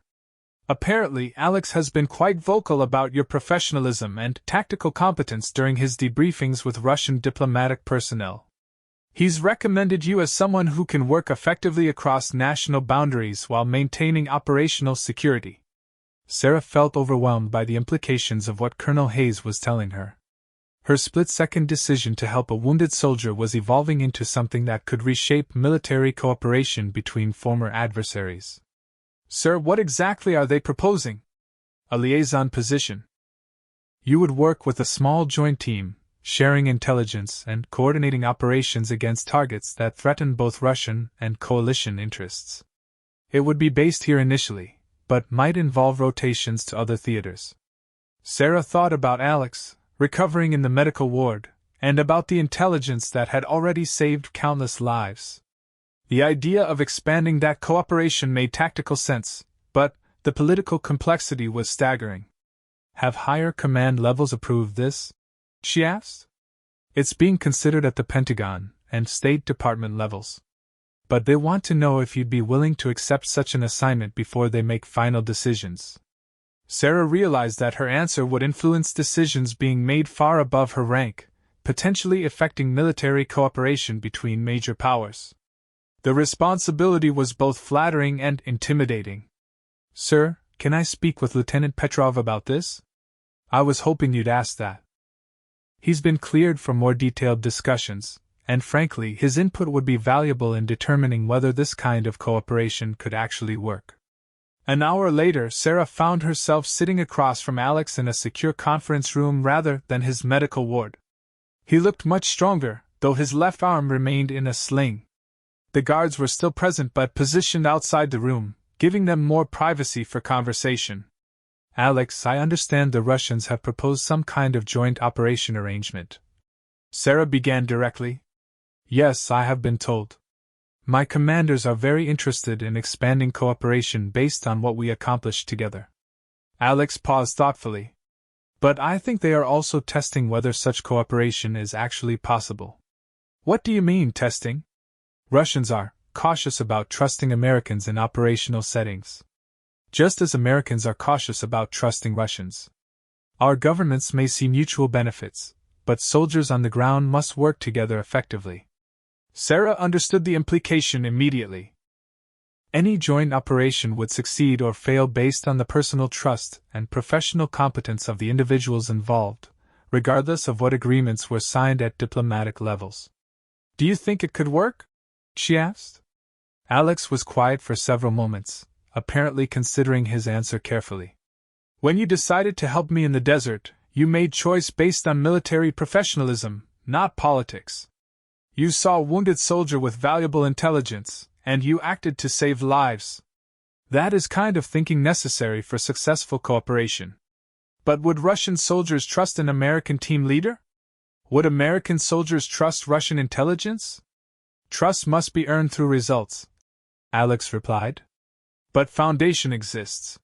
Apparently, Alex has been quite vocal about your professionalism and tactical competence during his debriefings with Russian diplomatic personnel. He's recommended you as someone who can work effectively across national boundaries while maintaining operational security. Sarah felt overwhelmed by the implications of what Colonel Hayes was telling her. Her split-second decision to help a wounded soldier was evolving into something that could reshape military cooperation between former adversaries. Sir, what exactly are they proposing? A liaison position. You would work with a small joint team, sharing intelligence and coordinating operations against targets that threaten both Russian and coalition interests. It would be based here initially, but might involve rotations to other theaters. Sarah thought about Alex, recovering in the medical ward, and about the intelligence that had already saved countless lives. The idea of expanding that cooperation made tactical sense, but the political complexity was staggering. Have higher command levels approved this? She asked. It's being considered at the Pentagon and State Department levels. But they want to know if you'd be willing to accept such an assignment before they make final decisions. Sarah realized that her answer would influence decisions being made far above her rank, potentially affecting military cooperation between major powers. The responsibility was both flattering and intimidating. Sir, can I speak with Lieutenant Petrov about this? I was hoping you'd ask that. He's been cleared for more detailed discussions, and frankly, his input would be valuable in determining whether this kind of cooperation could actually work. An hour later, Sarah found herself sitting across from Alex in a secure conference room rather than his medical ward. He looked much stronger, though his left arm remained in a sling. The guards were still present but positioned outside the room, giving them more privacy for conversation. Alex, I understand the Russians have proposed some kind of joint operation arrangement. Sarah began directly. Yes, I have been told. My commanders are very interested in expanding cooperation based on what we accomplished together. Alex paused thoughtfully. But I think they are also testing whether such cooperation is actually possible. What do you mean, testing? Russians are cautious about trusting Americans in operational settings. Just as Americans are cautious about trusting Russians. Our governments may see mutual benefits, but soldiers on the ground must work together effectively. Sarah understood the implication immediately. Any joint operation would succeed or fail based on the personal trust and professional competence of the individuals involved, regardless of what agreements were signed at diplomatic levels. Do you think it could work? She asked. Alex was quiet for several moments, apparently considering his answer carefully. When you decided to help me in the desert, you made choice based on military professionalism, not politics. You saw a wounded soldier with valuable intelligence, and you acted to save lives. That is kind of thinking necessary for successful cooperation. But would Russian soldiers trust an American team leader? Would American soldiers trust Russian intelligence? Trust must be earned through results, Alex replied. But foundation exists.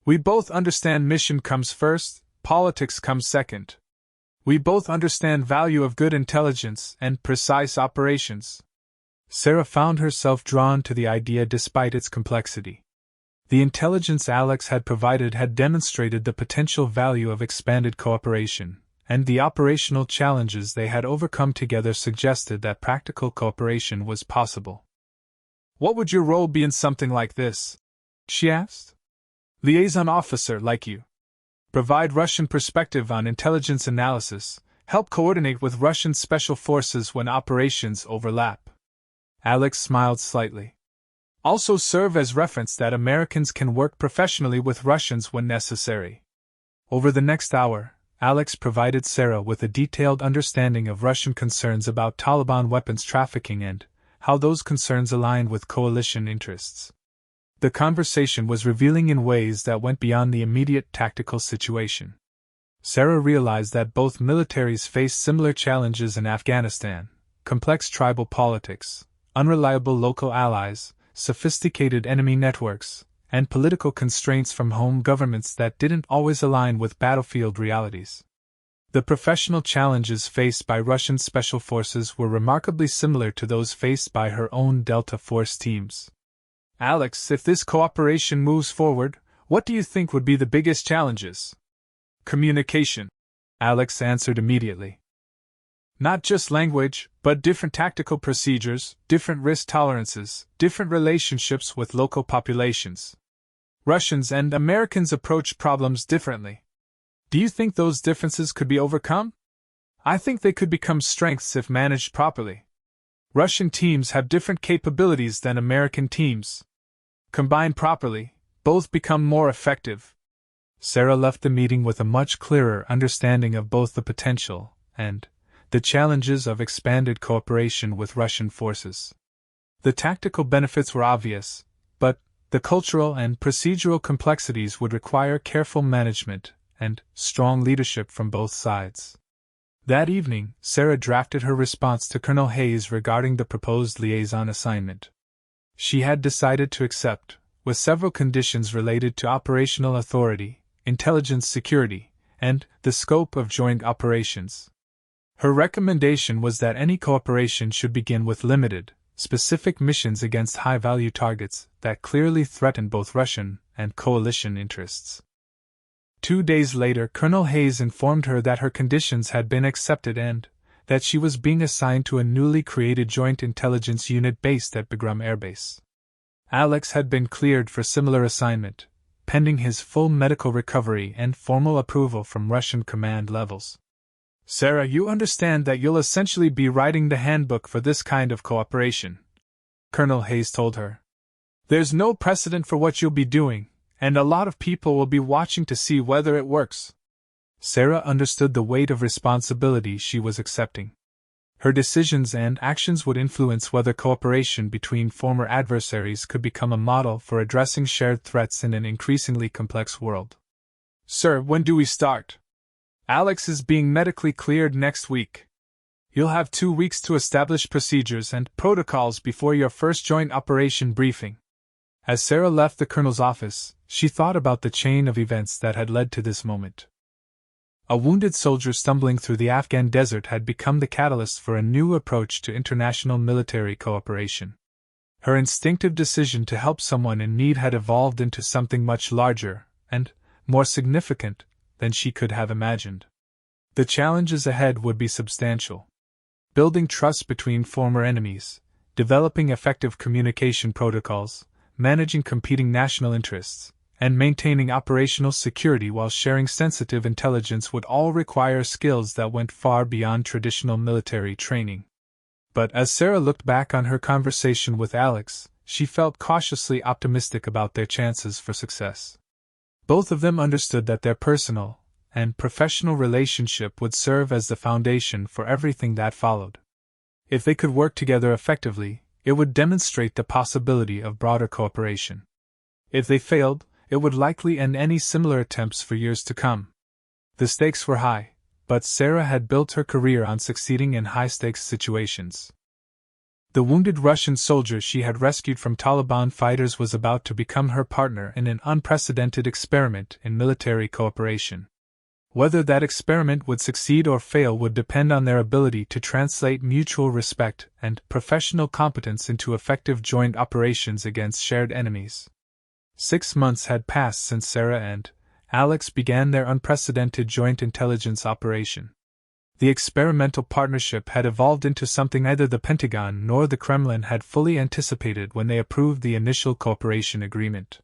We both understand mission comes first, politics comes second. We both understand value of good intelligence and precise operations. Sarah found herself drawn to the idea despite its complexity. The intelligence Alex had provided had demonstrated the potential value of expanded cooperation, and the operational challenges they had overcome together suggested that practical cooperation was possible. What would your role be in something like this? She asked. Liaison officer like you. Provide Russian perspective on intelligence analysis, help coordinate with Russian special forces when operations overlap. Alex smiled slightly. Also serve as reference that Americans can work professionally with Russians when necessary. Over the next hour, Alex provided Sarah with a detailed understanding of Russian concerns about Taliban weapons trafficking and how those concerns aligned with coalition interests. The conversation was revealing in ways that went beyond the immediate tactical situation. Sarah realized that both militaries faced similar challenges in Afghanistan: complex tribal politics, unreliable local allies, sophisticated enemy networks, and political constraints from home governments that didn't always align with battlefield realities. The professional challenges faced by Russian special forces were remarkably similar to those faced by her own Delta Force teams. Alex, if this cooperation moves forward, what do you think would be the biggest challenges? Communication, Alex answered immediately. Not just language, but different tactical procedures, different risk tolerances, different relationships with local populations. Russians and Americans approach problems differently. Do you think those differences could be overcome? I think they could become strengths if managed properly. Russian teams have different capabilities than American teams. Combined properly, both become more effective. Sarah left the meeting with a much clearer understanding of both the potential and the challenges of expanded cooperation with Russian forces. The tactical benefits were obvious, but the cultural and procedural complexities would require careful management and strong leadership from both sides. That evening, Sarah drafted her response to Colonel Hayes regarding the proposed liaison assignment. She had decided to accept, with several conditions related to operational authority, intelligence security, and the scope of joint operations. Her recommendation was that any cooperation should begin with limited, specific missions against high-value targets that clearly threatened both Russian and coalition interests. 2 days later, Colonel Hayes informed her that her conditions had been accepted and that she was being assigned to a newly created joint intelligence unit based at Bagram Air Base. Alex had been cleared for similar assignment, pending his full medical recovery and formal approval from Russian command levels. Sarah, you understand that you'll essentially be writing the handbook for this kind of cooperation, Colonel Hayes told her. There's no precedent for what you'll be doing, and a lot of people will be watching to see whether it works. Sarah understood the weight of responsibility she was accepting. Her decisions and actions would influence whether cooperation between former adversaries could become a model for addressing shared threats in an increasingly complex world. Sir, when do we start? Alex is being medically cleared next week. You'll have 2 weeks to establish procedures and protocols before your first joint operation briefing. As Sarah left the colonel's office, she thought about the chain of events that had led to this moment. A wounded soldier stumbling through the Afghan desert had become the catalyst for a new approach to international military cooperation. Her instinctive decision to help someone in need had evolved into something much larger and more significant than she could have imagined. The challenges ahead would be substantial. Building trust between former enemies, developing effective communication protocols, managing competing national interests, and maintaining operational security while sharing sensitive intelligence would all require skills that went far beyond traditional military training. But as Sarah looked back on her conversation with Alex, she felt cautiously optimistic about their chances for success. Both of them understood that their personal and professional relationship would serve as the foundation for everything that followed. If they could work together effectively, it would demonstrate the possibility of broader cooperation. If they failed, it would likely end any similar attempts for years to come. The stakes were high, but Sarah had built her career on succeeding in high-stakes situations. The wounded Russian soldier she had rescued from Taliban fighters was about to become her partner in an unprecedented experiment in military cooperation. Whether that experiment would succeed or fail would depend on their ability to translate mutual respect and professional competence into effective joint operations against shared enemies. 6 months had passed since Sarah and Alex began their unprecedented joint intelligence operation. The experimental partnership had evolved into something neither the Pentagon nor the Kremlin had fully anticipated when they approved the initial cooperation agreement.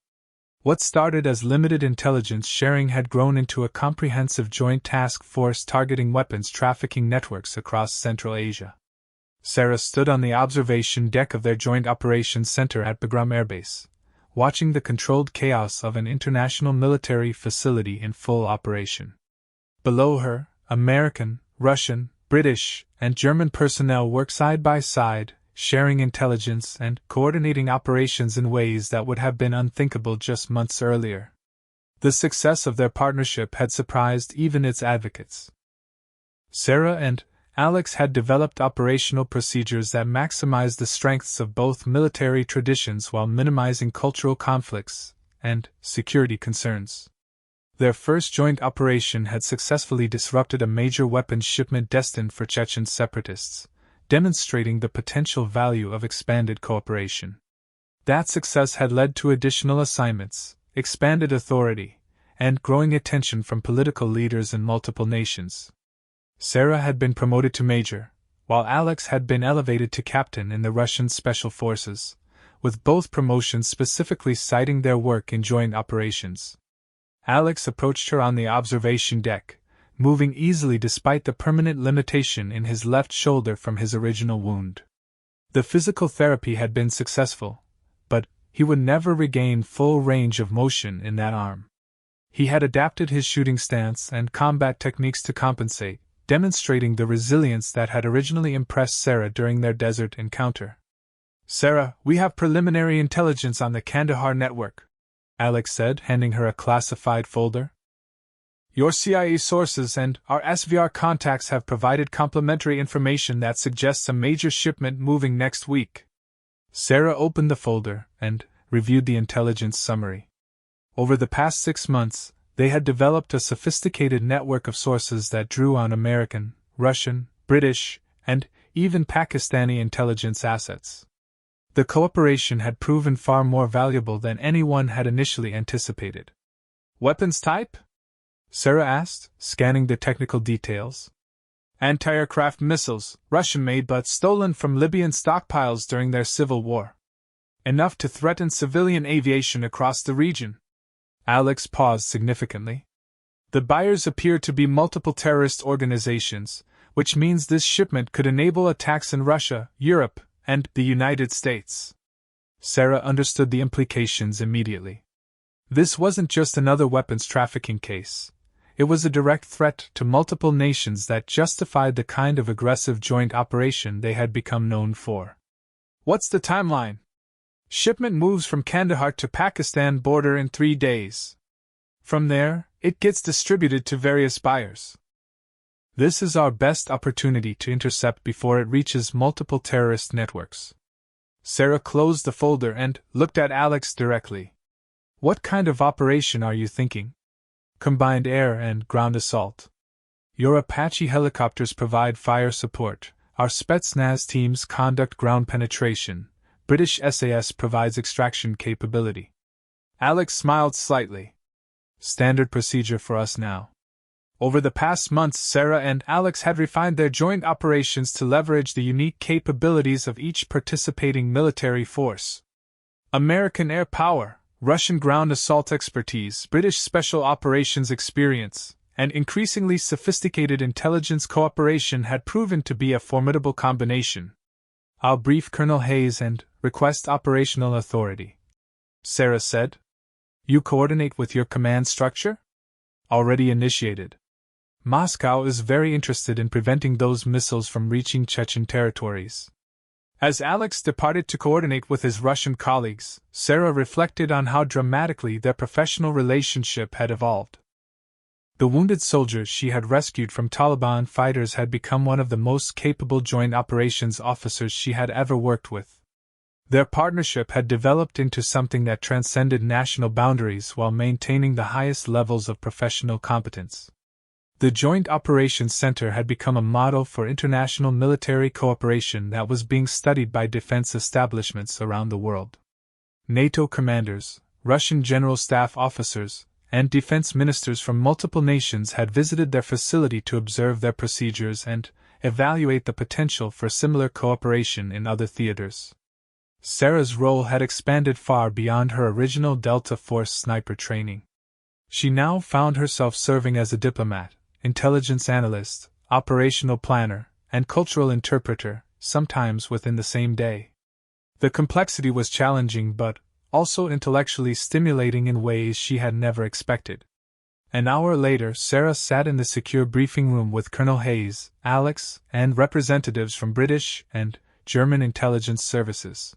What started as limited intelligence sharing had grown into a comprehensive joint task force targeting weapons trafficking networks across Central Asia. Sarah stood on the observation deck of their Joint Operations Center at Bagram Air Base, watching the controlled chaos of an international military facility in full operation. Below her, American, Russian, British, and German personnel worked side by side, sharing intelligence and coordinating operations in ways that would have been unthinkable just months earlier. The success of their partnership had surprised even its advocates. Sarah and Alex had developed operational procedures that maximized the strengths of both military traditions while minimizing cultural conflicts and security concerns. Their first joint operation had successfully disrupted a major weapons shipment destined for Chechen separatists, demonstrating the potential value of expanded cooperation. That success had led to additional assignments, expanded authority, and growing attention from political leaders in multiple nations. Sarah had been promoted to major, while Alex had been elevated to captain in the Russian Special Forces, with both promotions specifically citing their work in joint operations. Alex approached her on the observation deck, moving easily despite the permanent limitation in his left shoulder from his original wound. The physical therapy had been successful, but he would never regain full range of motion in that arm. He had adapted his shooting stance and combat techniques to compensate, demonstrating the resilience that had originally impressed Sarah during their desert encounter. "Sarah, we have preliminary intelligence on the Kandahar network," Alex said, handing her a classified folder. "Your CIA sources and our SVR contacts have provided complementary information that suggests a major shipment moving next week." Sarah opened the folder and reviewed the intelligence summary. Over the past 6 months, they had developed a sophisticated network of sources that drew on American, Russian, British, and even Pakistani intelligence assets. The cooperation had proven far more valuable than anyone had initially anticipated. "Weapons type?" Sarah asked, scanning the technical details. "Anti-aircraft missiles, Russian-made but stolen from Libyan stockpiles during their civil war. Enough to threaten civilian aviation across the region." Alex paused significantly. "The buyers appear to be multiple terrorist organizations, which means this shipment could enable attacks in Russia, Europe, and the United States." Sarah understood the implications immediately. This wasn't just another weapons trafficking case. It was a direct threat to multiple nations that justified the kind of aggressive joint operation they had become known for. "What's the timeline?" "Shipment moves from Kandahar to Pakistan border in 3 days. From there, it gets distributed to various buyers. This is our best opportunity to intercept before it reaches multiple terrorist networks." Sarah closed the folder and looked at Alex directly. "What kind of operation are you thinking?" "Combined air and ground assault. Your Apache helicopters provide fire support, our Spetsnaz teams conduct ground penetration, British SAS provides extraction capability." Alex smiled slightly. "Standard procedure for us now." Over the past months, Sarah and Alex had refined their joint operations to leverage the unique capabilities of each participating military force. American air power, Russian ground assault expertise, British special operations experience, and increasingly sophisticated intelligence cooperation had proven to be a formidable combination. "I'll brief Colonel Hayes and request operational authority. Sarah said. You coordinate with your command structure? Already initiated. Moscow is very interested in preventing those missiles from reaching Chechen territories. As Alex departed to coordinate with his Russian colleagues, Sarah reflected on how dramatically their professional relationship had evolved. The wounded soldiers she had rescued from Taliban fighters had become one of the most capable joint operations officers she had ever worked with. Their partnership had developed into something that transcended national boundaries while maintaining the highest levels of professional competence. The Joint Operations Center had become a model for international military cooperation that was being studied by defense establishments around the world. NATO commanders, Russian general staff officers, and defense ministers from multiple nations had visited their facility to observe their procedures and evaluate the potential for similar cooperation in other theaters. Sarah's role had expanded far beyond her original Delta Force sniper training. She now found herself serving as a diplomat, intelligence analyst, operational planner, and cultural interpreter, sometimes within the same day. The complexity was challenging but also intellectually stimulating in ways she had never expected. An hour later, Sarah sat in the secure briefing room with Colonel Hayes, Alex, and representatives from British and German intelligence services.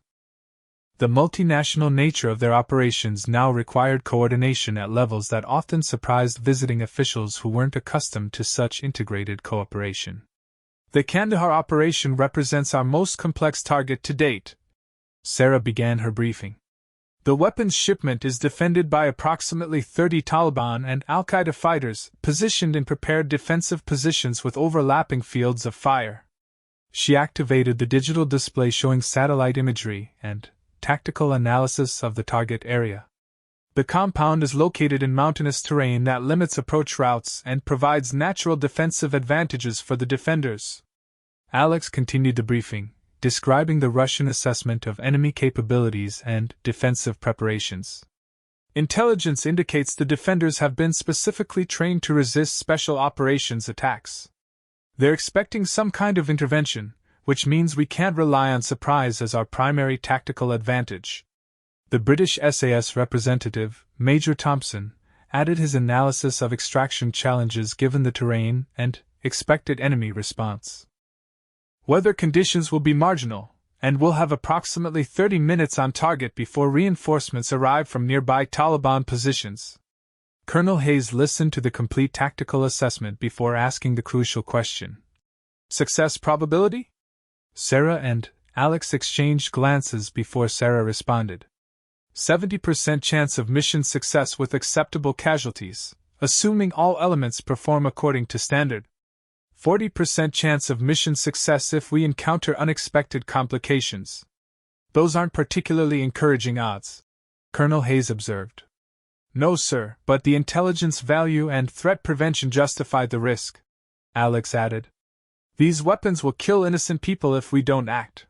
The multinational nature of their operations now required coordination at levels that often surprised visiting officials who weren't accustomed to such integrated cooperation. The Kandahar operation represents our most complex target to date, Sarah began her briefing. The weapons shipment is defended by approximately 30 Taliban and Al-Qaeda fighters, positioned in prepared defensive positions with overlapping fields of fire. She activated the digital display showing satellite imagery and tactical analysis of the target area. The compound is located in mountainous terrain that limits approach routes and provides natural defensive advantages for the defenders. Alex continued the briefing, describing the Russian assessment of enemy capabilities and defensive preparations. Intelligence indicates the defenders have been specifically trained to resist special operations attacks. They're expecting some kind of intervention, which means we can't rely on surprise as our primary tactical advantage. The British SAS representative, Major Thompson, added his analysis of extraction challenges given the terrain and expected enemy response. Weather conditions will be marginal, and we'll have approximately 30 minutes on target before reinforcements arrive from nearby Taliban positions. Colonel Hayes listened to the complete tactical assessment before asking the crucial question. Success probability? Sarah and Alex exchanged glances before Sarah responded. 70% chance of mission success with acceptable casualties, assuming all elements perform according to standard. 40% chance of mission success if we encounter unexpected complications. Those aren't particularly encouraging odds, Colonel Hayes observed. No, sir, but the intelligence value and threat prevention justify the risk, Alex added. These weapons will kill innocent people if we don't act.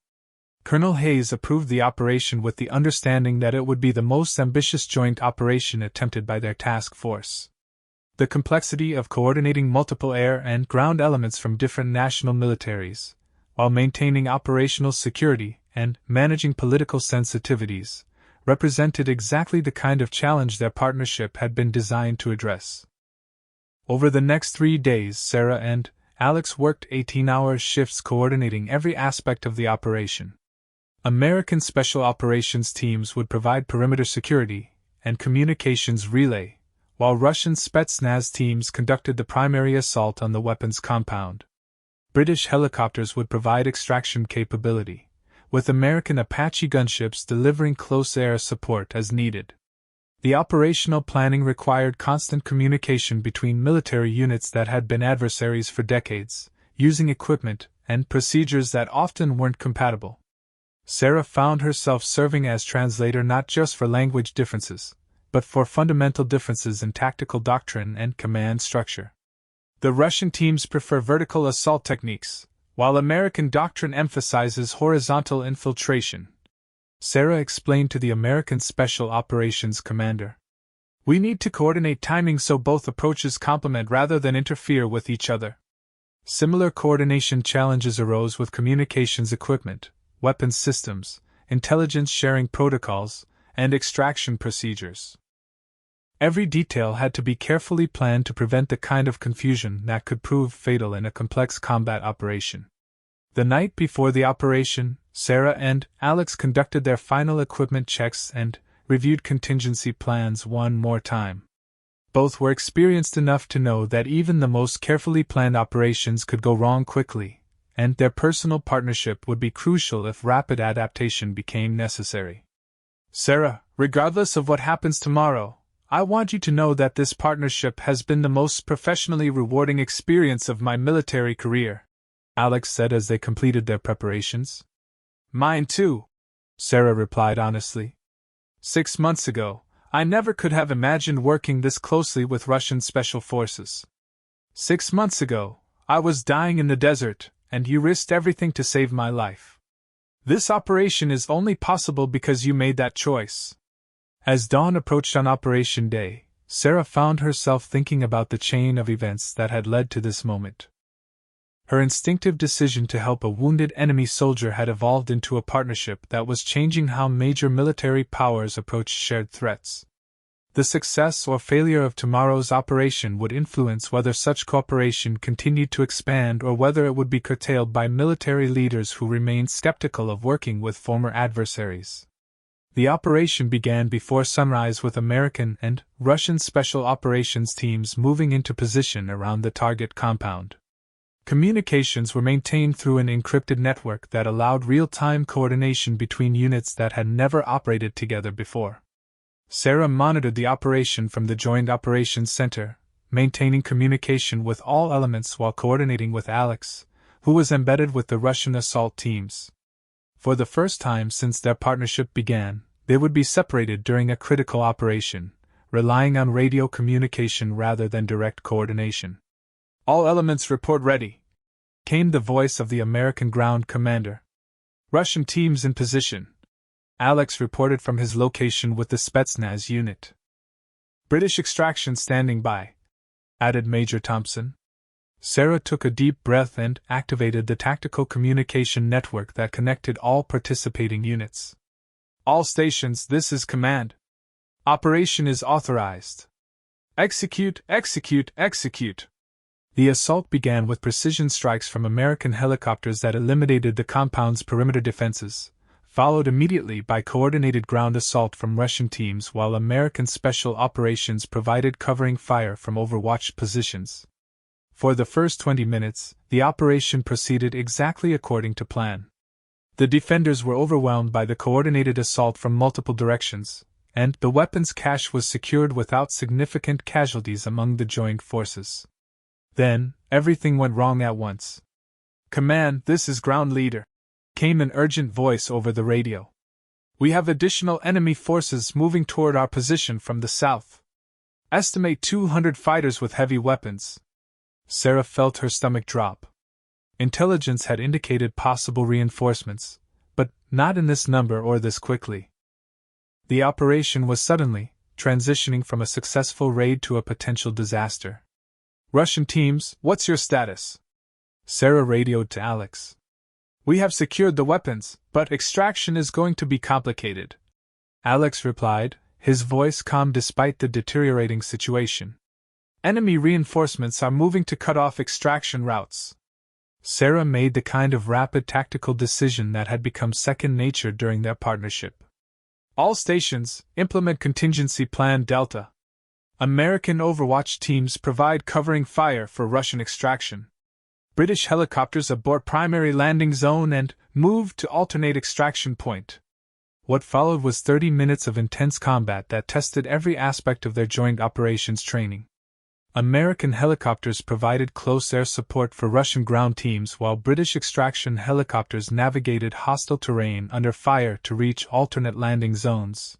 Colonel Hayes approved the operation with the understanding that it would be the most ambitious joint operation attempted by their task force. The complexity of coordinating multiple air and ground elements from different national militaries, while maintaining operational security and managing political sensitivities, represented exactly the kind of challenge their partnership had been designed to address. Over the next 3 days, Sarah and Alex worked 18-hour shifts coordinating every aspect of the operation. American Special Operations teams would provide perimeter security and communications relay, while Russian Spetsnaz teams conducted the primary assault on the weapons compound. British helicopters would provide extraction capability, with American Apache gunships delivering close air support as needed. The operational planning required constant communication between military units that had been adversaries for decades, using equipment and procedures that often weren't compatible. Sarah found herself serving as translator not just for language differences, but for fundamental differences in tactical doctrine and command structure. The Russian teams prefer vertical assault techniques, while American doctrine emphasizes horizontal infiltration, Sarah explained to the American Special Operations Commander. We need to coordinate timing so both approaches complement rather than interfere with each other. Similar coordination challenges arose with communications equipment, weapons systems, intelligence sharing protocols, and extraction procedures. Every detail had to be carefully planned to prevent the kind of confusion that could prove fatal in a complex combat operation. The night before the operation, Sarah and Alex conducted their final equipment checks and reviewed contingency plans one more time. Both were experienced enough to know that even the most carefully planned operations could go wrong quickly, and their personal partnership would be crucial if rapid adaptation became necessary. Sarah, regardless of what happens tomorrow, I want you to know that this partnership has been the most professionally rewarding experience of my military career, Alex said as they completed their preparations. Mine too, Sarah replied honestly. 6 months ago, I never could have imagined working this closely with Russian special forces. 6 months ago, I was dying in the desert, and you risked everything to save my life. This operation is only possible because you made that choice. As dawn approached on Operation Day, Sarah found herself thinking about the chain of events that had led to this moment. Her instinctive decision to help a wounded enemy soldier had evolved into a partnership that was changing how major military powers approached shared threats. The success or failure of tomorrow's operation would influence whether such cooperation continued to expand or whether it would be curtailed by military leaders who remained skeptical of working with former adversaries. The operation began before sunrise with American and Russian special operations teams moving into position around the target compound. Communications were maintained through an encrypted network that allowed real-time coordination between units that had never operated together before. Sarah monitored the operation from the Joint Operations Center, maintaining communication with all elements while coordinating with Alex, who was embedded with the Russian assault teams. For the first time since their partnership began, they would be separated during a critical operation, relying on radio communication rather than direct coordination. All elements report ready, came the voice of the American ground commander. Russian teams in position. Alex reported from his location with the Spetsnaz unit. British extraction standing by, added Major Thompson. Sarah took a deep breath and activated the tactical communication network that connected all participating units. All stations, this is command. Operation is authorized. Execute, execute, execute. The assault began with precision strikes from American helicopters that eliminated the compound's perimeter defenses, followed immediately by coordinated ground assault from Russian teams while American special operations provided covering fire from overwatched positions. For the first 20 minutes, the operation proceeded exactly according to plan. The defenders were overwhelmed by the coordinated assault from multiple directions, and the weapons cache was secured without significant casualties among the joint forces. Then, everything went wrong at once. Command, this is ground leader, came an urgent voice over the radio. We have additional enemy forces moving toward our position from the south. Estimate 200 fighters with heavy weapons. Sarah felt her stomach drop. Intelligence had indicated possible reinforcements, but not in this number or this quickly. The operation was suddenly transitioning from a successful raid to a potential disaster. Russian teams, what's your status? Sarah radioed to Alex. We have secured the weapons, but extraction is going to be complicated. Alex replied, his voice calm despite the deteriorating situation. Enemy reinforcements are moving to cut off extraction routes. Sarah made the kind of rapid tactical decision that had become second nature during their partnership. All stations, implement contingency plan Delta. American Overwatch teams provide covering fire for Russian extraction. British helicopters abort primary landing zone and move to alternate extraction point. What followed was 30 minutes of intense combat that tested every aspect of their joint operations training. American helicopters provided close air support for Russian ground teams while British extraction helicopters navigated hostile terrain under fire to reach alternate landing zones.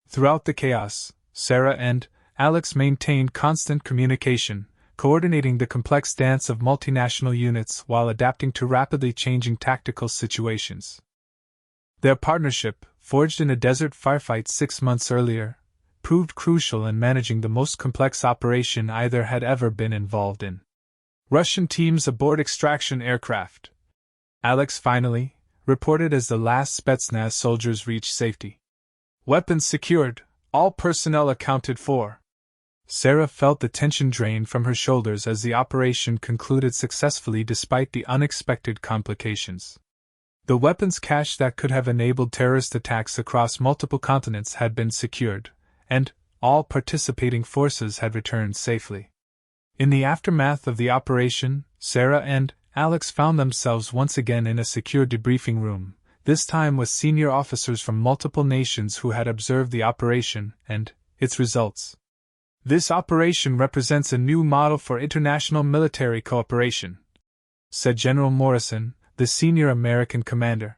Throughout the chaos, Sarah and Alex maintained constant communication, coordinating the complex dance of multinational units while adapting to rapidly changing tactical situations. Their partnership, forged in a desert firefight 6 months earlier, proved crucial in managing the most complex operation either had ever been involved in. Russian teams aboard extraction aircraft. Alex finally reported as the last Spetsnaz soldiers reached safety. Weapons secured, all personnel accounted for. Sarah felt the tension drain from her shoulders as the operation concluded successfully despite the unexpected complications. The weapons cache that could have enabled terrorist attacks across multiple continents had been secured, and all participating forces had returned safely. In the aftermath of the operation, Sarah and Alex found themselves once again in a secure debriefing room, this time with senior officers from multiple nations who had observed the operation and its results. "This operation represents a new model for international military cooperation," said General Morrison, the senior American commander.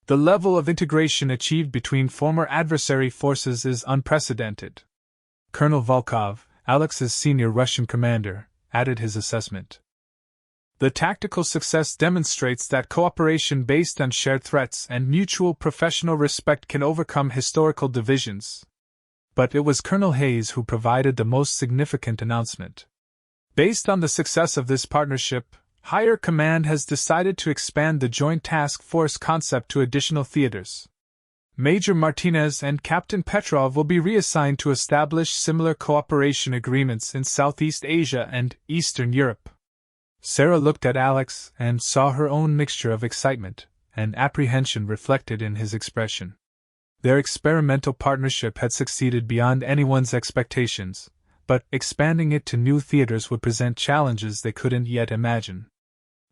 "The level of integration achieved between former adversary forces is unprecedented." Colonel Volkov, Alex's senior Russian commander, added his assessment. "The tactical success demonstrates that cooperation based on shared threats and mutual professional respect can overcome historical divisions." But it was Colonel Hayes who provided the most significant announcement. "Based on the success of this partnership, Higher Command has decided to expand the Joint Task Force concept to additional theaters. Major Martinez and Captain Petrov will be reassigned to establish similar cooperation agreements in Southeast Asia and Eastern Europe." Sarah looked at Alex and saw her own mixture of excitement and apprehension reflected in his expression. Their experimental partnership had succeeded beyond anyone's expectations, but expanding it to new theaters would present challenges they couldn't yet imagine.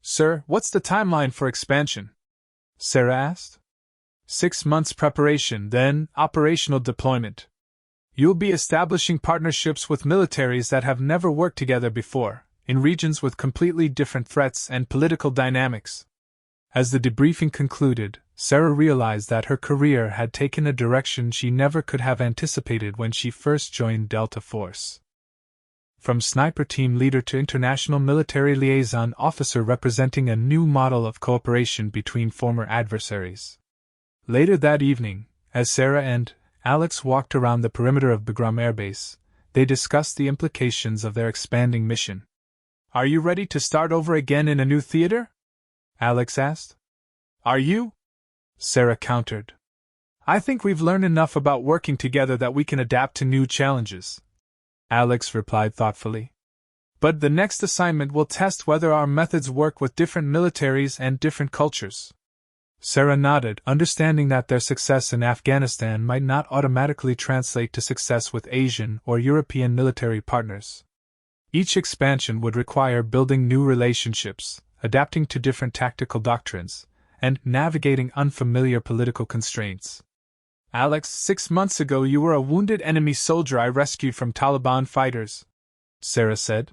"Sir, what's the timeline for expansion?" Sarah asked. 6 months preparation, then operational deployment. You'll be establishing partnerships with militaries that have never worked together before, in regions with completely different threats and political dynamics." As the debriefing concluded, Sarah realized that her career had taken a direction she never could have anticipated when she first joined Delta Force. From sniper team leader to international military liaison officer representing a new model of cooperation between former adversaries. Later that evening, as Sarah and Alex walked around the perimeter of Bagram Air Base, they discussed the implications of their expanding mission. "Are you ready to start over again in a new theater?" Alex asked. "Are you?" Sarah countered. "I think we've learned enough about working together that we can adapt to new challenges," Alex replied thoughtfully. "But the next assignment will test whether our methods work with different militaries and different cultures." Sarah nodded, understanding that their success in Afghanistan might not automatically translate to success with Asian or European military partners. Each expansion would require building new relationships, adapting to different tactical doctrines, and navigating unfamiliar political constraints. "Alex, 6 months ago you were a wounded enemy soldier I rescued from Taliban fighters," Sarah said.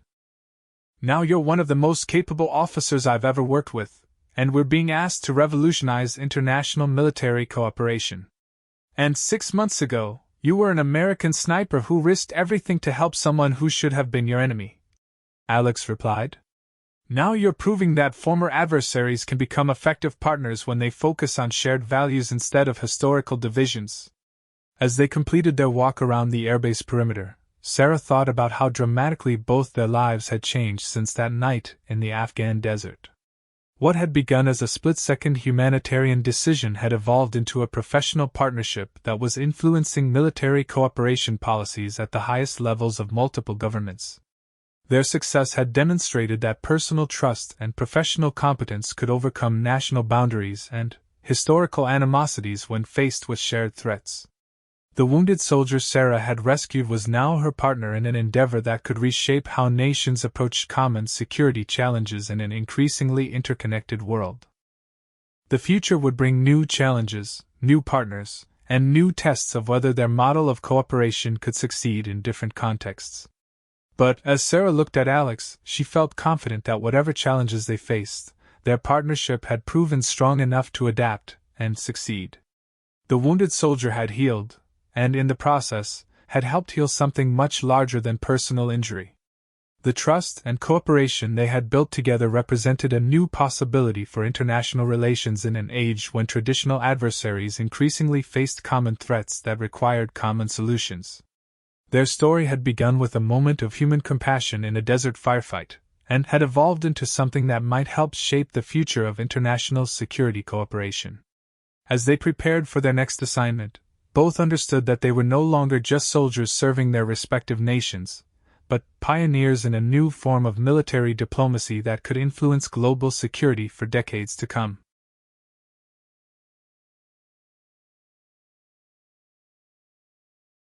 "Now you're one of the most capable officers I've ever worked with, and we're being asked to revolutionize international military cooperation. And 6 months ago, you were an American sniper who risked everything to help someone who should have been your enemy," Alex replied. "Now you're proving that former adversaries can become effective partners when they focus on shared values instead of historical divisions." As they completed their walk around the airbase perimeter, Sarah thought about how dramatically both their lives had changed since that night in the Afghan desert. What had begun as a split-second humanitarian decision had evolved into a professional partnership that was influencing military cooperation policies at the highest levels of multiple governments. Their success had demonstrated that personal trust and professional competence could overcome national boundaries and historical animosities when faced with shared threats. The wounded soldier Sarah had rescued was now her partner in an endeavor that could reshape how nations approached common security challenges in an increasingly interconnected world. The future would bring new challenges, new partners, and new tests of whether their model of cooperation could succeed in different contexts. But as Sarah looked at Alex, she felt confident that whatever challenges they faced, their partnership had proven strong enough to adapt and succeed. The wounded soldier had healed, and in the process, had helped heal something much larger than personal injury. The trust and cooperation they had built together represented a new possibility for international relations in an age when traditional adversaries increasingly faced common threats that required common solutions. Their story had begun with a moment of human compassion in a desert firefight, and had evolved into something that might help shape the future of international security cooperation. As they prepared for their next assignment, both understood that they were no longer just soldiers serving their respective nations, but pioneers in a new form of military diplomacy that could influence global security for decades to come.